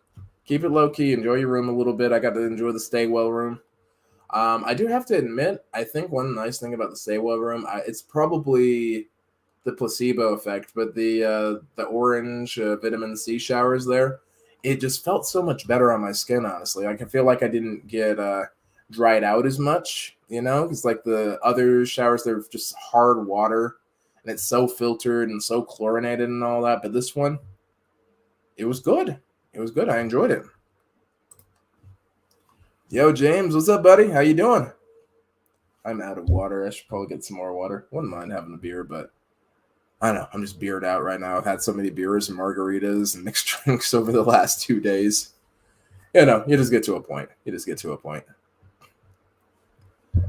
keep it low key. Enjoy your room a little bit. I got to enjoy the stay well room. I do have to admit, I think one nice thing about the Stay Well room, it's probably the placebo effect, but the orange vitamin C showers there, it just felt so much better on my skin, honestly. I can feel like I didn't get dried out as much, because like the other showers, they're just hard water, and it's so filtered and so chlorinated and all that. But this one, it was good. It was good. I enjoyed it. Yo, James, what's up, buddy? How you doing? I'm out of water. I should probably get some more water. Wouldn't mind having a beer, but I don't know. I'm just beered out right now. I've had so many beers and margaritas and mixed drinks over the last 2 days. You just get to a point.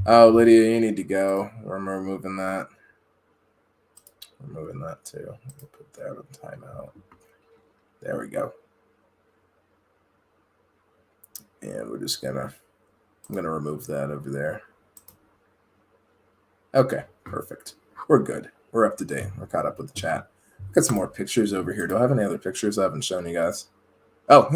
Oh, Lydia, you need to go. I'm removing that. Removing that too. Put that on timeout. There we go. And we're just I'm gonna remove that over there. Okay, perfect. We're good. We're up to date. We're caught up with the chat. Got some more pictures over here. Do I have any other pictures I haven't shown you guys? Oh,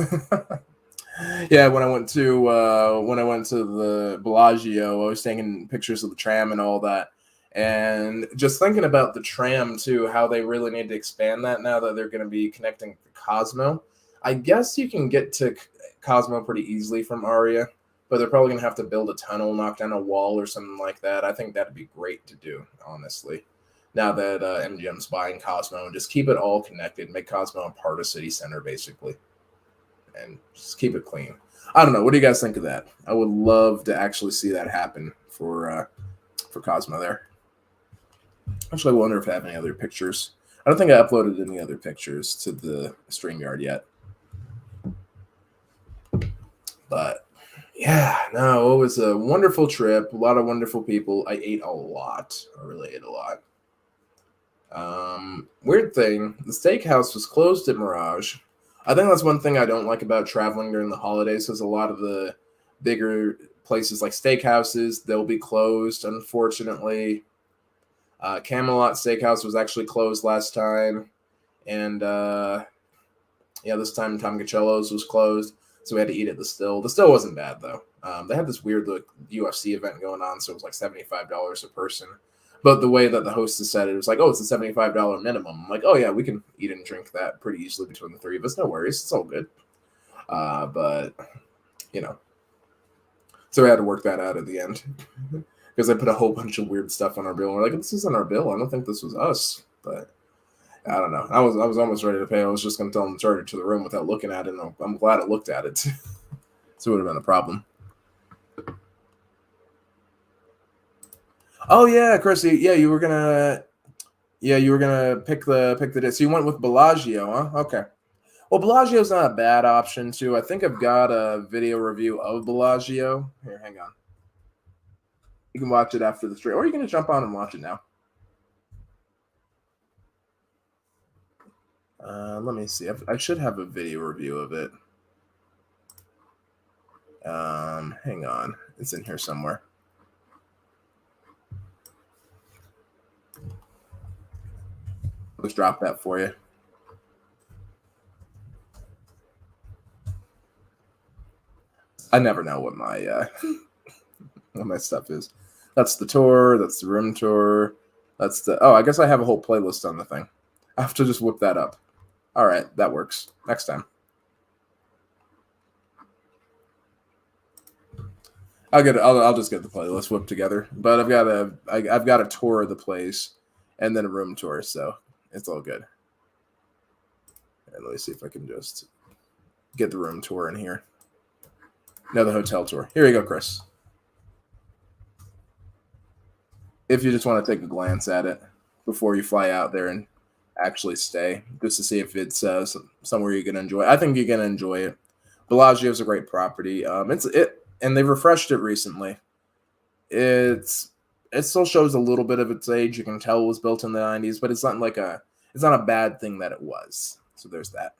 yeah. When I went to the Bellagio, I was taking pictures of the tram and all that, and just thinking about the tram too, how they really need to expand that now that they're going to be connecting to Cosmo. I guess you can get to Cosmo pretty easily from Aria, but they're probably going to have to build a tunnel, knock down a wall or something like that. I think that'd be great to do, honestly, now that MGM's buying Cosmo, and just keep it all connected, make Cosmo a part of City Center, basically, and just keep it clean. I don't know. What do you guys think of that? I would love to actually see that happen for Cosmo there. Actually, I wonder if I have any other pictures. I don't think I uploaded any other pictures to the StreamYard yet. But yeah, no, it was a wonderful trip. A lot of wonderful people. I ate a lot. I really ate a lot. Weird thing, the steakhouse was closed at Mirage. I think that's one thing I don't like about traveling during the holidays, is a lot of the bigger places like steakhouses, they'll be closed, unfortunately. Camelot Steakhouse was actually closed last time. And this time Tom Cacello's was closed, so we had to eat at the Still. The Still wasn't bad, though. They had this weird UFC event going on, so it was like $75 a person. But the way that the hostess said it, was like, oh, it's a $75 minimum. I'm like, oh, yeah, we can eat and drink that pretty easily between the three of us. No worries. It's all good. But, so we had to work that out at the end. Because they put a whole bunch of weird stuff on our bill. We're like, this isn't our bill. I don't think this was us. But I don't know. I was almost ready to pay. I was just going to tell them to charge it to the room without looking at it. And I'm glad I looked at it. So it would have been a problem. Oh yeah, Chrissy. Yeah, you were gonna pick the day. So you went with Bellagio, huh? Okay. Well, Bellagio's not a bad option too. I think I've got a video review of Bellagio. Here, hang on. You can watch it after the stream, or you can just jump on and watch it now. Let me see. I should have a video review of it. Hang on. It's in here somewhere. Let's drop that for you. I never know what my what my stuff is. That's the tour. That's the room tour. That's the. Oh, I guess I have a whole playlist on the thing. I have to just whip that up. All right, that works. Next time. I'll just get the playlist whipped together. But I've got a tour of the place and then a room tour, so it's all good. And let me see if I can just get the room tour in here. No, the hotel tour. Here you go, Chris. If you just want to take a glance at it before you fly out there and actually stay, just to see if it's somewhere you're going to enjoy. I think you're going to enjoy it. Bellagio is a great property. And they've refreshed it recently. It still shows a little bit of its age. You can tell it was built in the 90s, but it's not a bad thing that it was. So there's that.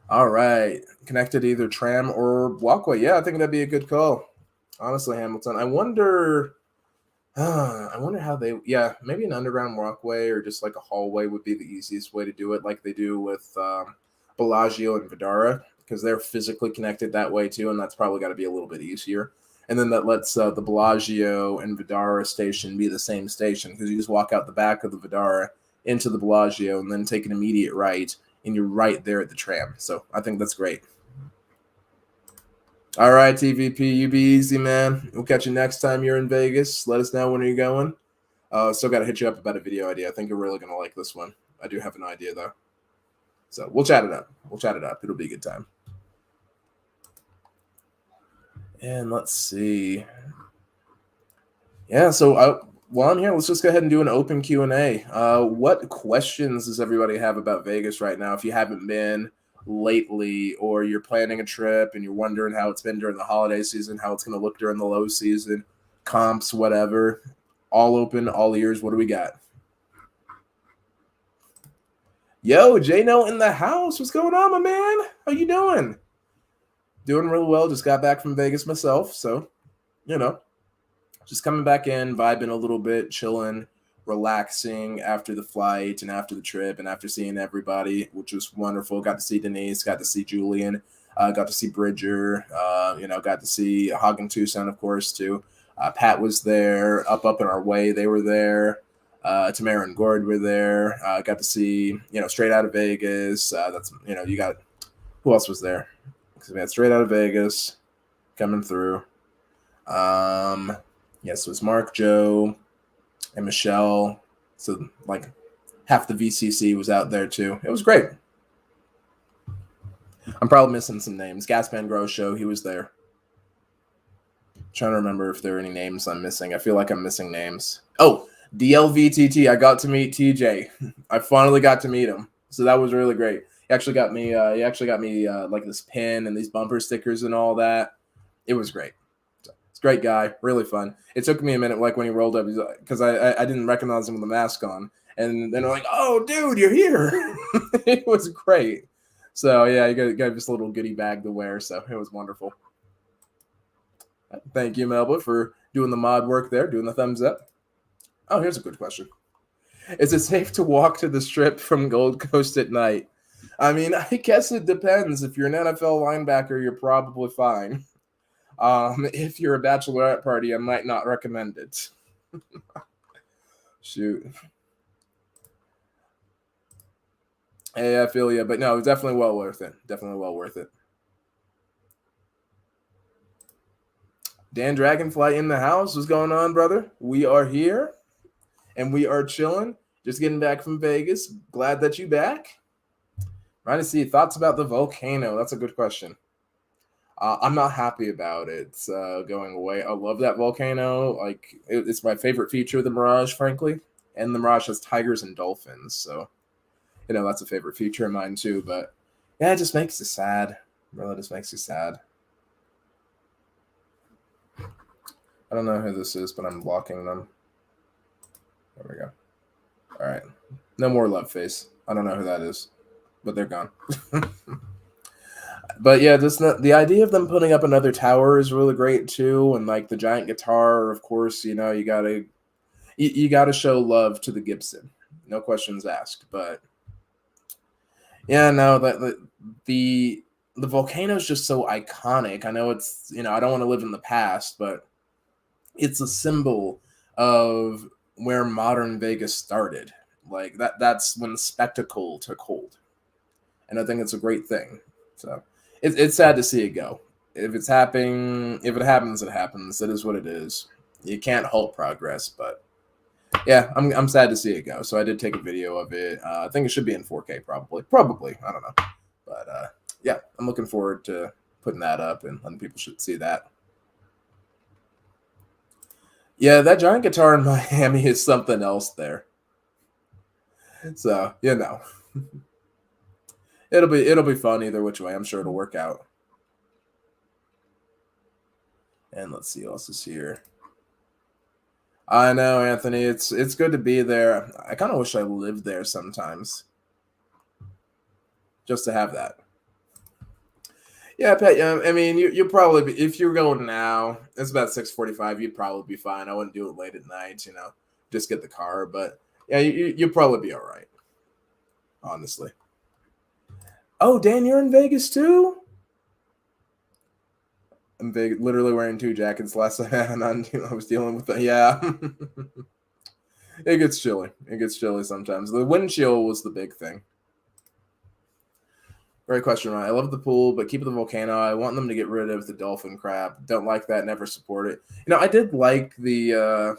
All right. Connected either tram or walkway. Yeah, I think that'd be a good call. Honestly, Hamilton. I wonder how maybe an underground walkway or just like a hallway would be the easiest way to do it, like they do with Bellagio and Vidara, because they're physically connected that way too, and that's probably got to be a little bit easier. And then that lets the Bellagio and Vidara station be the same station, because you just walk out the back of the Vidara into the Bellagio and then take an immediate right, and you're right there at the tram. So I think that's great. All right, TVP, you be easy, man. We'll catch you next time you're in Vegas. Let us know when you're going. Still got to hit you up about a video idea. I think you're really going to like this one. I do have an idea, though. So we'll chat it up. It'll be a good time. And let's see. Yeah, so while I'm here, let's just go ahead and do an open Q&A. What questions does everybody have about Vegas right now? If you haven't been lately, or you're planning a trip and you're wondering how it's been during the holiday season, how it's going to look during the low season, comps, whatever, all open, all ears. What do we got? Yo, J-No in the house. What's going on, my man? How you doing? Doing real well. Just got back from Vegas myself, so, just coming back in, vibing a little bit, chilling, relaxing after the flight and after the trip and after seeing everybody, which was wonderful. Got to see Denise, got to see Julian, got to see Bridger, got to see Hagen Tucson, of course, too. Pat was there, up in our way. They were there. Tamara and Gord were there. Got to see, Straight Out of Vegas. You got, who else was there? Because we had Straight Out of Vegas coming through. Yes, it was Mark, Joe, and Michelle. So, half the VCC was out there, too. It was great. I'm probably missing some names. Gaspan Gross Show, he was there. Trying to remember if there are any names I'm missing. I feel like I'm missing names. Oh, DLVTT. I got to meet TJ. I finally got to meet him, so that was really great. He actually got me. Like this pin and these bumper stickers and all that. It was great. It's a great guy, really fun. It took me a minute, like when he rolled up, because I didn't recognize him with the mask on, and then they're like, "Oh, dude, you're here!" It was great. So yeah, he gave us a little goodie bag to wear, so it was wonderful. Thank you, Melba, for doing the mod work there, doing the thumbs up. Oh, here's a good question. Is it safe to walk to the strip from Gold Coast at night? I mean, I guess it depends. If you're an NFL linebacker, you're probably fine. If you're a bachelorette party, I might not recommend it. Shoot. Hey, I feel you, but no, it's definitely well worth it. Definitely well worth it. Dan Dragonfly in the house. What's going on, brother? We are here, and we are chilling. Just getting back from Vegas. Glad that you back. Trying to see thoughts about the volcano. That's a good question. I'm not happy about it going away. I love that volcano. Like it's my favorite feature of the Mirage, frankly. And the Mirage has tigers and dolphins, so that's a favorite feature of mine too. But yeah, it just makes you sad. Really, just makes you sad. I don't know who this is, but I'm blocking them. There we go. All right, no more love face. I don't know who that is, but they're gone. But yeah, the idea of them putting up another tower is really great too, and like the giant guitar, of course, you gotta show love to the Gibson, no questions asked. But yeah, no, that the volcano is just so iconic. I know it's I don't want to live in the past, but it's a symbol of where modern Vegas started. Like that's when spectacle took hold, and I think it's a great thing. So. It's sad to see it go. If it happens, it happens. It is what it is. You can't halt progress, but yeah, I'm sad to see it go. So I did take a video of it. I think it should be in 4K, probably. I don't know, but yeah, I'm looking forward to putting that up and letting people should see that. Yeah, that giant guitar in Miami is something else there. So it'll be fun either which way. I'm sure it'll work out. And let's see what else is here. I know, Anthony. It's good to be there. I kind of wish I lived there sometimes, just to have that. Yeah, Pat. I mean, you'll probably be, if you're going now. It's about 6:45. You'd probably be fine. I wouldn't do it late at night. Just get the car. But yeah, you'll probably be all right. Honestly. Oh, Dan, you're in Vegas too? I'm literally wearing 2 jackets last time I was dealing with that. Yeah. It gets chilly. It gets chilly sometimes. The wind chill was the big thing. Great question, Ryan. I love the pool, but keep the volcano. I want them to get rid of the dolphin crap. Don't like that. Never support it. I did like the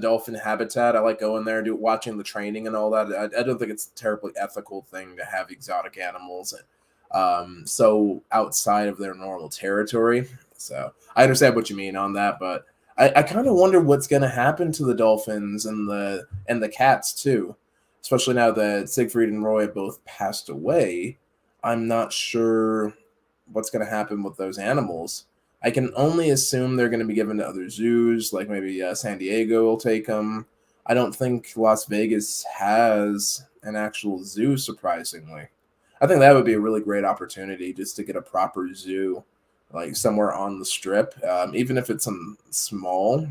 dolphin habitat. I like going there and watching the training and all that. I don't think it's a terribly ethical thing to have exotic animals so outside of their normal territory. So I understand what you mean on that, but I kind of wonder what's going to happen to the dolphins and the cats too, especially now that Siegfried and Roy both passed away. I'm not sure what's going to happen with those animals. I can only assume they're going to be given to other zoos, like maybe San Diego will take them. I don't think Las Vegas has an actual zoo, surprisingly. I think that would be a really great opportunity just to get a proper zoo, like somewhere on the strip, even if it's small.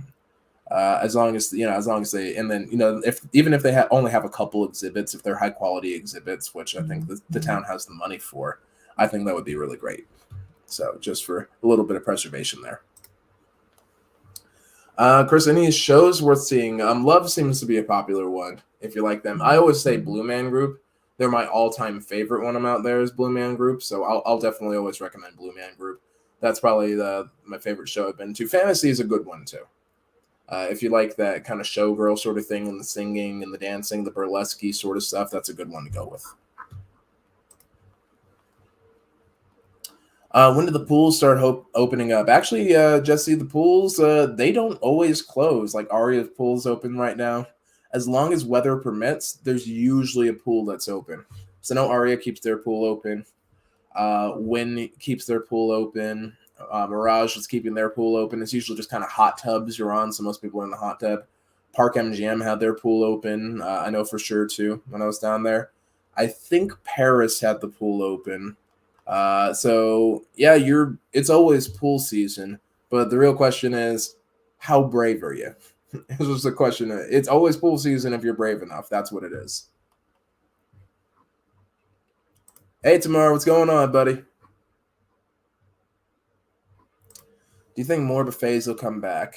As long as they, and then if they only have a couple exhibits, if they're high quality exhibits, which I think the town has the money for, I think that would be really great. So just for a little bit of preservation there. Chris, any shows worth seeing? Love seems to be a popular one if you like them. I always say Blue Man Group. They're my all-time favorite when I'm out there is Blue Man Group. So I'll definitely always recommend Blue Man Group. That's probably my favorite show I've been to. Fantasy is a good one too. If you like that kind of showgirl sort of thing and the singing and the dancing, the burlesque sort of stuff, that's a good one to go with. When did the pools start opening up? Actually, Jesse, the pools, they don't always close. Like Aria's pool's open right now. as long as weather permits, there's usually a pool that's open. So no Aria keeps their pool open. Wynn keeps their pool open. Mirage is keeping their pool open. It's usually just kind of hot tubs you're on, so most people are in the hot tub. Park MGM had their pool open. I know for sure too when I was down there. I think Paris had the pool open. So yeah, it's always pool season. But the real question is, how brave are you? It's just a question. It's always pool season if you're brave enough. That's what it is. Hey, Tamara, what's going on, buddy? Do you think more buffets will come back?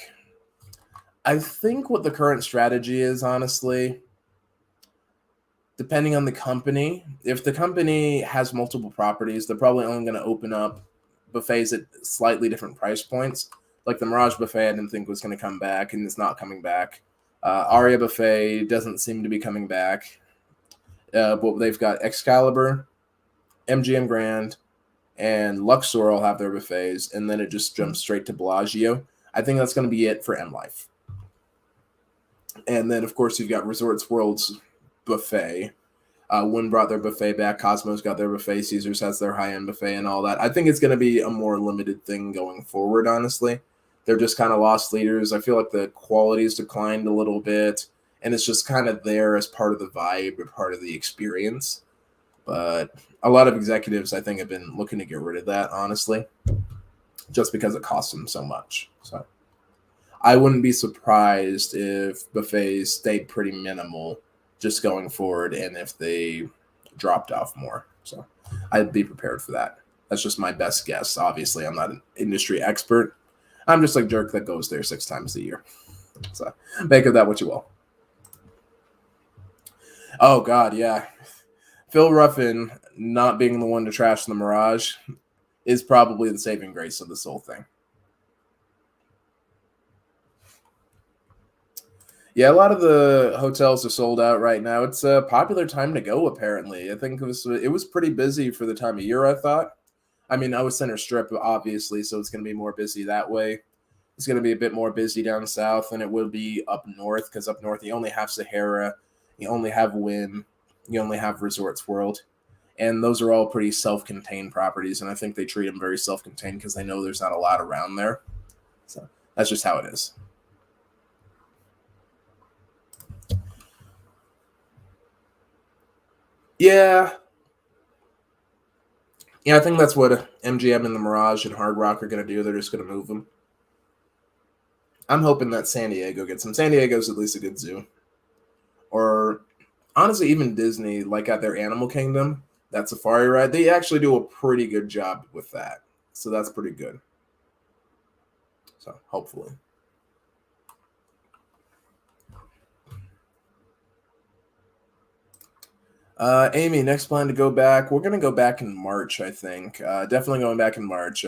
I think what the current strategy is, honestly, depending on the company, if the company has multiple properties, they're probably only going to open up buffets at slightly different price points. Like the Mirage buffet, I didn't think was going to come back, and it's not coming back. Aria buffet doesn't seem to be coming back. But they've got Excalibur, MGM Grand, and Luxor all have their buffets, and then it just jumps straight to Bellagio. I think that's going to be it for M Life. And then, of course, you've got Resorts World's buffet. Wynn brought their buffet back. Cosmos got their buffet. Caesars has their high-end buffet and all that. I think it's going to be a more limited thing going forward, honestly. They're just kind of lost leaders. I feel like the quality's declined a little bit, and it's just kind of there as part of the vibe or part of the experience. But a lot of executives, I think, have been looking to get rid of that, honestly, just because it costs them so much. So I wouldn't be surprised if buffets stayed pretty minimal just going forward and if they dropped off more. So I'd be prepared for that. That's just my best guess. Obviously, I'm not an industry expert. I'm just like jerk that goes there 6 times a year. So make of that what you will. Oh, God, yeah. Phil Ruffin not being the one to trash the Mirage is probably the saving grace of this whole thing. Yeah, a lot of the hotels are sold out right now. It's a popular time to go, apparently. I think it was pretty busy for the time of year, I thought. I mean, I was center strip, obviously, so it's going to be more busy that way. It's going to be a bit more busy down south than it will be up north, because up north you only have Sahara, you only have Wynn, you only have Resorts World, and those are all pretty self-contained properties, and I think they treat them very self-contained because they know there's not a lot around there. So that's just how it is. Yeah. Yeah, I think that's what MGM and the Mirage and Hard Rock are going to do. They're just going to move them. I'm hoping that San Diego gets them. San Diego's at least a good zoo. Or, honestly, even Disney, like at their Animal Kingdom, that safari ride, they actually do a pretty good job with that. So that's pretty good. So, hopefully. Amy, next plan to go back. We're going to go back in March, I think. Definitely going back in March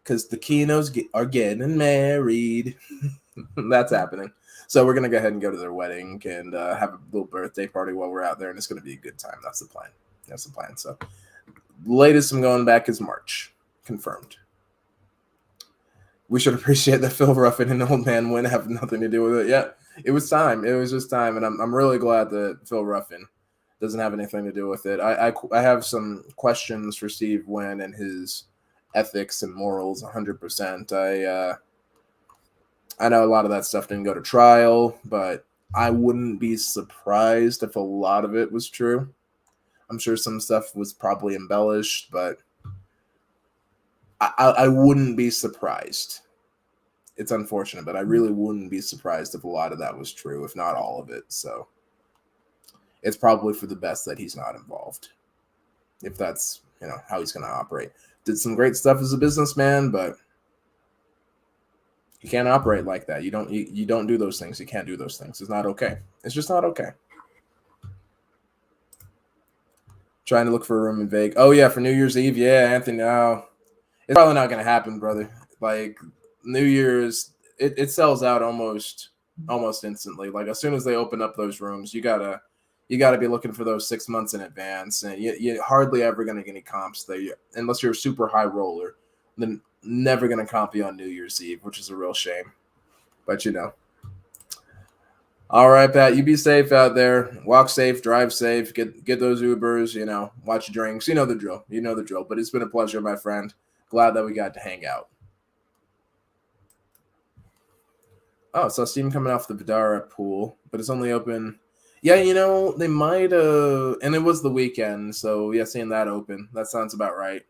because the Kinos are getting married. That's happening. So we're going to go ahead and go to their wedding and have a little birthday party while we're out there, and it's going to be a good time. That's the plan. That's the plan. So latest I'm going back is March. Confirmed. We should appreciate that Phil Ruffin and Old Man Wynn have nothing to do with it. Yeah, it was time. It was just time, and I'm really glad that Phil Ruffin doesn't have anything to do with it. I have some questions for Steve Wynn and his ethics and morals 100%. I know a lot of that stuff didn't go to trial, but I wouldn't be surprised if a lot of it was true. I'm sure some stuff was probably embellished, but I wouldn't be surprised. It's unfortunate, but I really wouldn't be surprised if a lot of that was true, if not all of it. So it's probably for the best that he's not involved, if that's how he's going to operate. Did some great stuff as a businessman, but you can't operate like that. You don't do those things. You can't do those things. It's not okay. It's just not okay. Trying to look for a room in Vegas. Oh yeah, for New Year's Eve. Yeah, Anthony. No, it's probably not going to happen, brother. Like New Year's, it sells out almost instantly. Like as soon as they open up those rooms, you gotta be looking for those 6 months in advance, and you're hardly ever going to get any comps there unless you're a super high roller. Then never going to comp you on New Year's Eve, which is a real shame. But All right, Pat. You be safe out there. Walk safe, drive safe. Get those Ubers. Watch your drinks. You know the drill. You know the drill. But it's been a pleasure, my friend. Glad that we got to hang out. Oh, so steam coming off the Vidara pool, but it's only open. Yeah, they might and it was the weekend, so yeah, seeing that open. That sounds about right.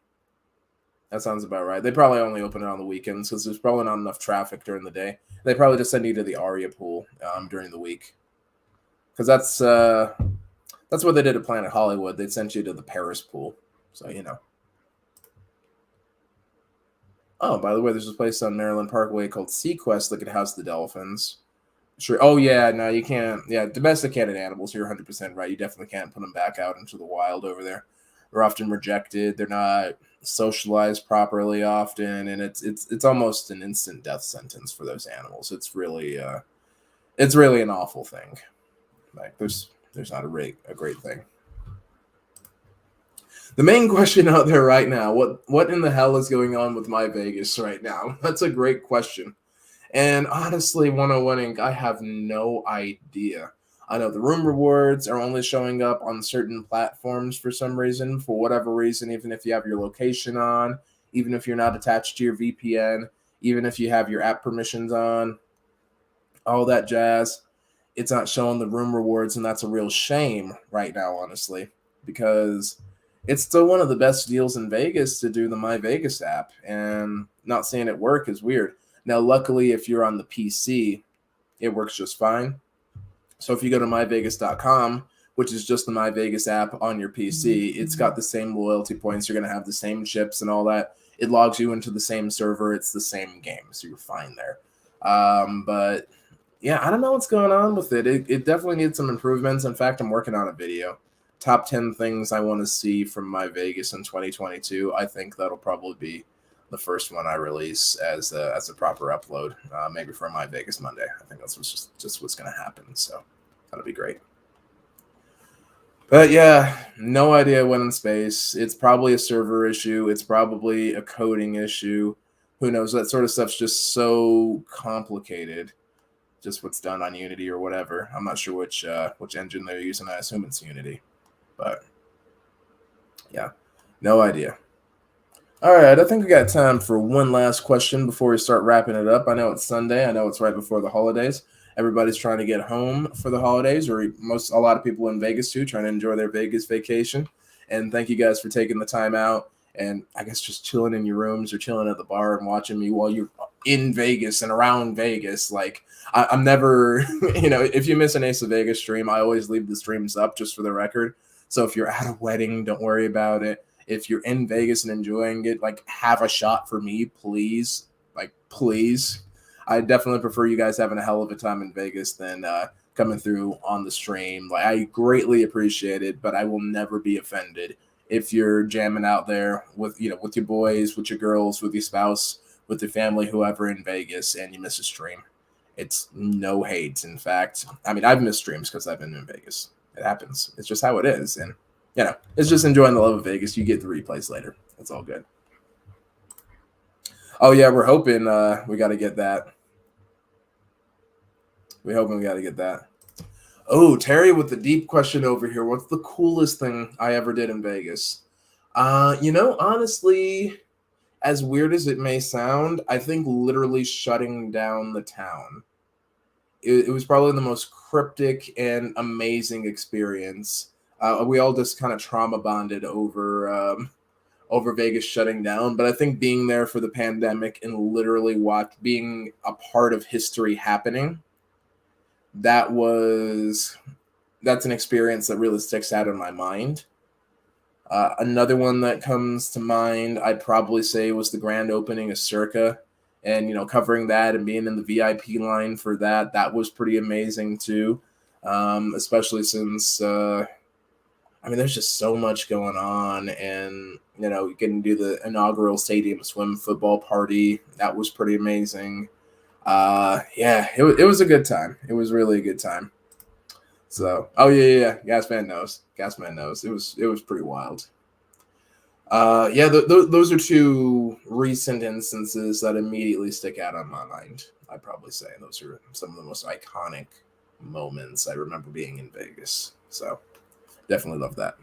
That sounds about right. They probably only open it on the weekends because there's probably not enough traffic during the day. They probably just send you to the Aria pool during the week. Because that's what they did at Planet Hollywood. They sent you to the Paris pool. So Oh, by the way, there's a place on Maryland Parkway called Sequest that could house the dolphins. Sure. Oh yeah, no, you can't. Yeah, domesticated animals. You're 100% right. You definitely can't put them back out into the wild over there. They're often rejected. They're not socialized properly often, and it's almost an instant death sentence for those animals. It's really an awful thing. Like there's not a great thing. The main question out there right now, what in the hell is going on with my Vegas right now? That's a great question. And honestly, 101 Inc., I have no idea. I know the room rewards are only showing up on certain platforms for some reason, for whatever reason, even if you have your location on, even if you're not attached to your VPN, even if you have your app permissions on, all that jazz. It's not showing the room rewards, and that's a real shame right now, honestly, because it's still one of the best deals in Vegas to do the My Vegas app, and not seeing it work is weird. Now, luckily, if you're on the PC, it works just fine. So if you go to myvegas.com, which is just the My Vegas app on your PC, it's got the same loyalty points. You're going to have the same chips and all that. It logs you into the same server. It's the same game, so you're fine there. But yeah, I don't know what's going on with it. It definitely needs some improvements. In fact, I'm working on a video. Top 10 things I want to see from My Vegas in 2022. I think that'll probably be the first one I release as a proper upload, maybe for My Vegas Monday. I think that's just what's going to happen. So that'll be great. But yeah, no idea when in space. It's probably a server issue. It's probably a coding issue. Who knows? That sort of stuff's just so complicated. Just what's done on Unity or whatever. I'm not sure which engine they're using. I assume it's Unity. But yeah, no idea. All right, I think we got time for one last question before we start wrapping it up. I know it's Sunday. I know it's right before the holidays. Everybody's trying to get home for the holidays, or a lot of people in Vegas too, trying to enjoy their Vegas vacation. And thank you guys for taking the time out and I guess just chilling in your rooms or chilling at the bar and watching me while you're in Vegas and around Vegas. Like I'm never, if you miss an Ace of Vegas stream, I always leave the streams up just for the record. So if you're at a wedding, don't worry about it. If you're in Vegas and enjoying it, like have a shot for me, please. Like, please. I definitely prefer you guys having a hell of a time in Vegas than coming through on the stream. Like, I greatly appreciate it, but I will never be offended if you're jamming out there with your boys, with your girls, with your spouse, with your family, whoever in Vegas, and you miss a stream. It's no hate. In fact, I mean, I've missed streams because I've been in Vegas. It happens. It's just how it is. And, it's just enjoying the love of Vegas. You get the replays later. It's all good. Oh, yeah, we're hoping we got to get that. We're hoping we got to get that. Oh, Terry with the deep question over here. What's the coolest thing I ever did in Vegas? Honestly, as weird as it may sound, I think literally shutting down the town. It was probably the most cryptic and amazing experience. We all just kind of trauma bonded over Vegas shutting down. But I think being there for the pandemic and literally being a part of history happening, that's an experience that really sticks out in my mind. Another one that comes to mind, I'd probably say, was the grand opening of Circa. And, covering that and being in the VIP line for that was pretty amazing too. Especially since, there's just so much going on, and, getting to do the inaugural stadium swim football party. That was pretty amazing. It was a good time. It was really a good time. So, yeah. Gasman knows. It was pretty wild. Those are two recent instances that immediately stick out on my mind. I'd probably say those are some of the most iconic moments. I remember being in Vegas. So definitely love that.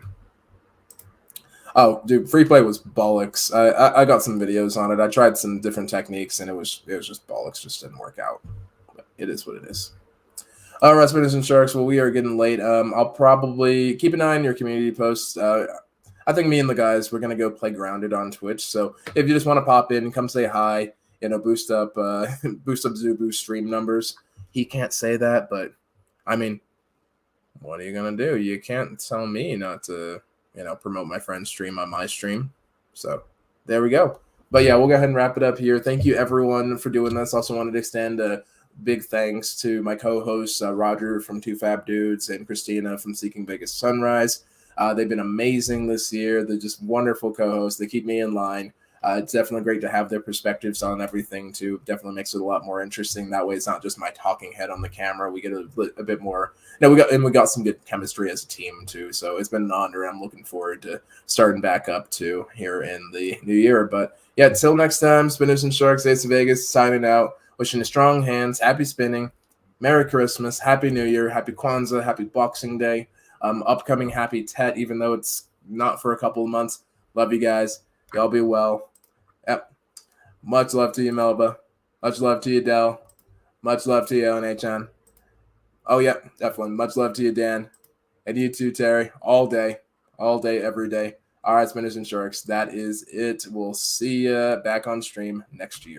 Oh, dude, free play was bollocks. I got some videos on it. I tried some different techniques, and it was just bollocks. Just didn't work out. But it is what it is. All right, Spinners and Sharks. Well, we are getting late. I'll probably keep an eye on your community posts. I think me and the guys, we're gonna go play Grounded on Twitch. So if you just want to pop in, come say hi. Boost up Zubu's stream numbers. He can't say that, but I mean, what are you gonna do? You can't tell me not to, promote my friend's stream on my stream. So there we go. But yeah, we'll go ahead and wrap it up here. Thank you everyone for doing this. Also wanted to extend a big thanks to my co-hosts, Roger from Two Fab Dudes and Christina from Seeking Vegas Sunrise. They've been amazing this year. They're just wonderful co-hosts. They keep me in line. It's definitely great to have their perspectives on everything too. Definitely makes it a lot more interesting. That way, it's not just my talking head on the camera. We get a bit more. We got some good chemistry as a team too. So it's been an honor. I'm looking forward to starting back up too here in the new year. But yeah, until next time, Spinners and Sharks, Ace of Vegas signing out. Wishing you strong hands, happy spinning, Merry Christmas, Happy New Year, Happy Kwanzaa, Happy Boxing Day, upcoming Happy Tet, even though it's not for a couple of months. Love you guys. Y'all be well. Yep. Much love to you, Melba. Much love to you, Del. Much love to you, NHN. Oh, yeah, definitely. Much love to you, Dan. And you too, Terry. All day, every day. All right, Spinners and Sharks, that is it. We'll see you back on stream next year.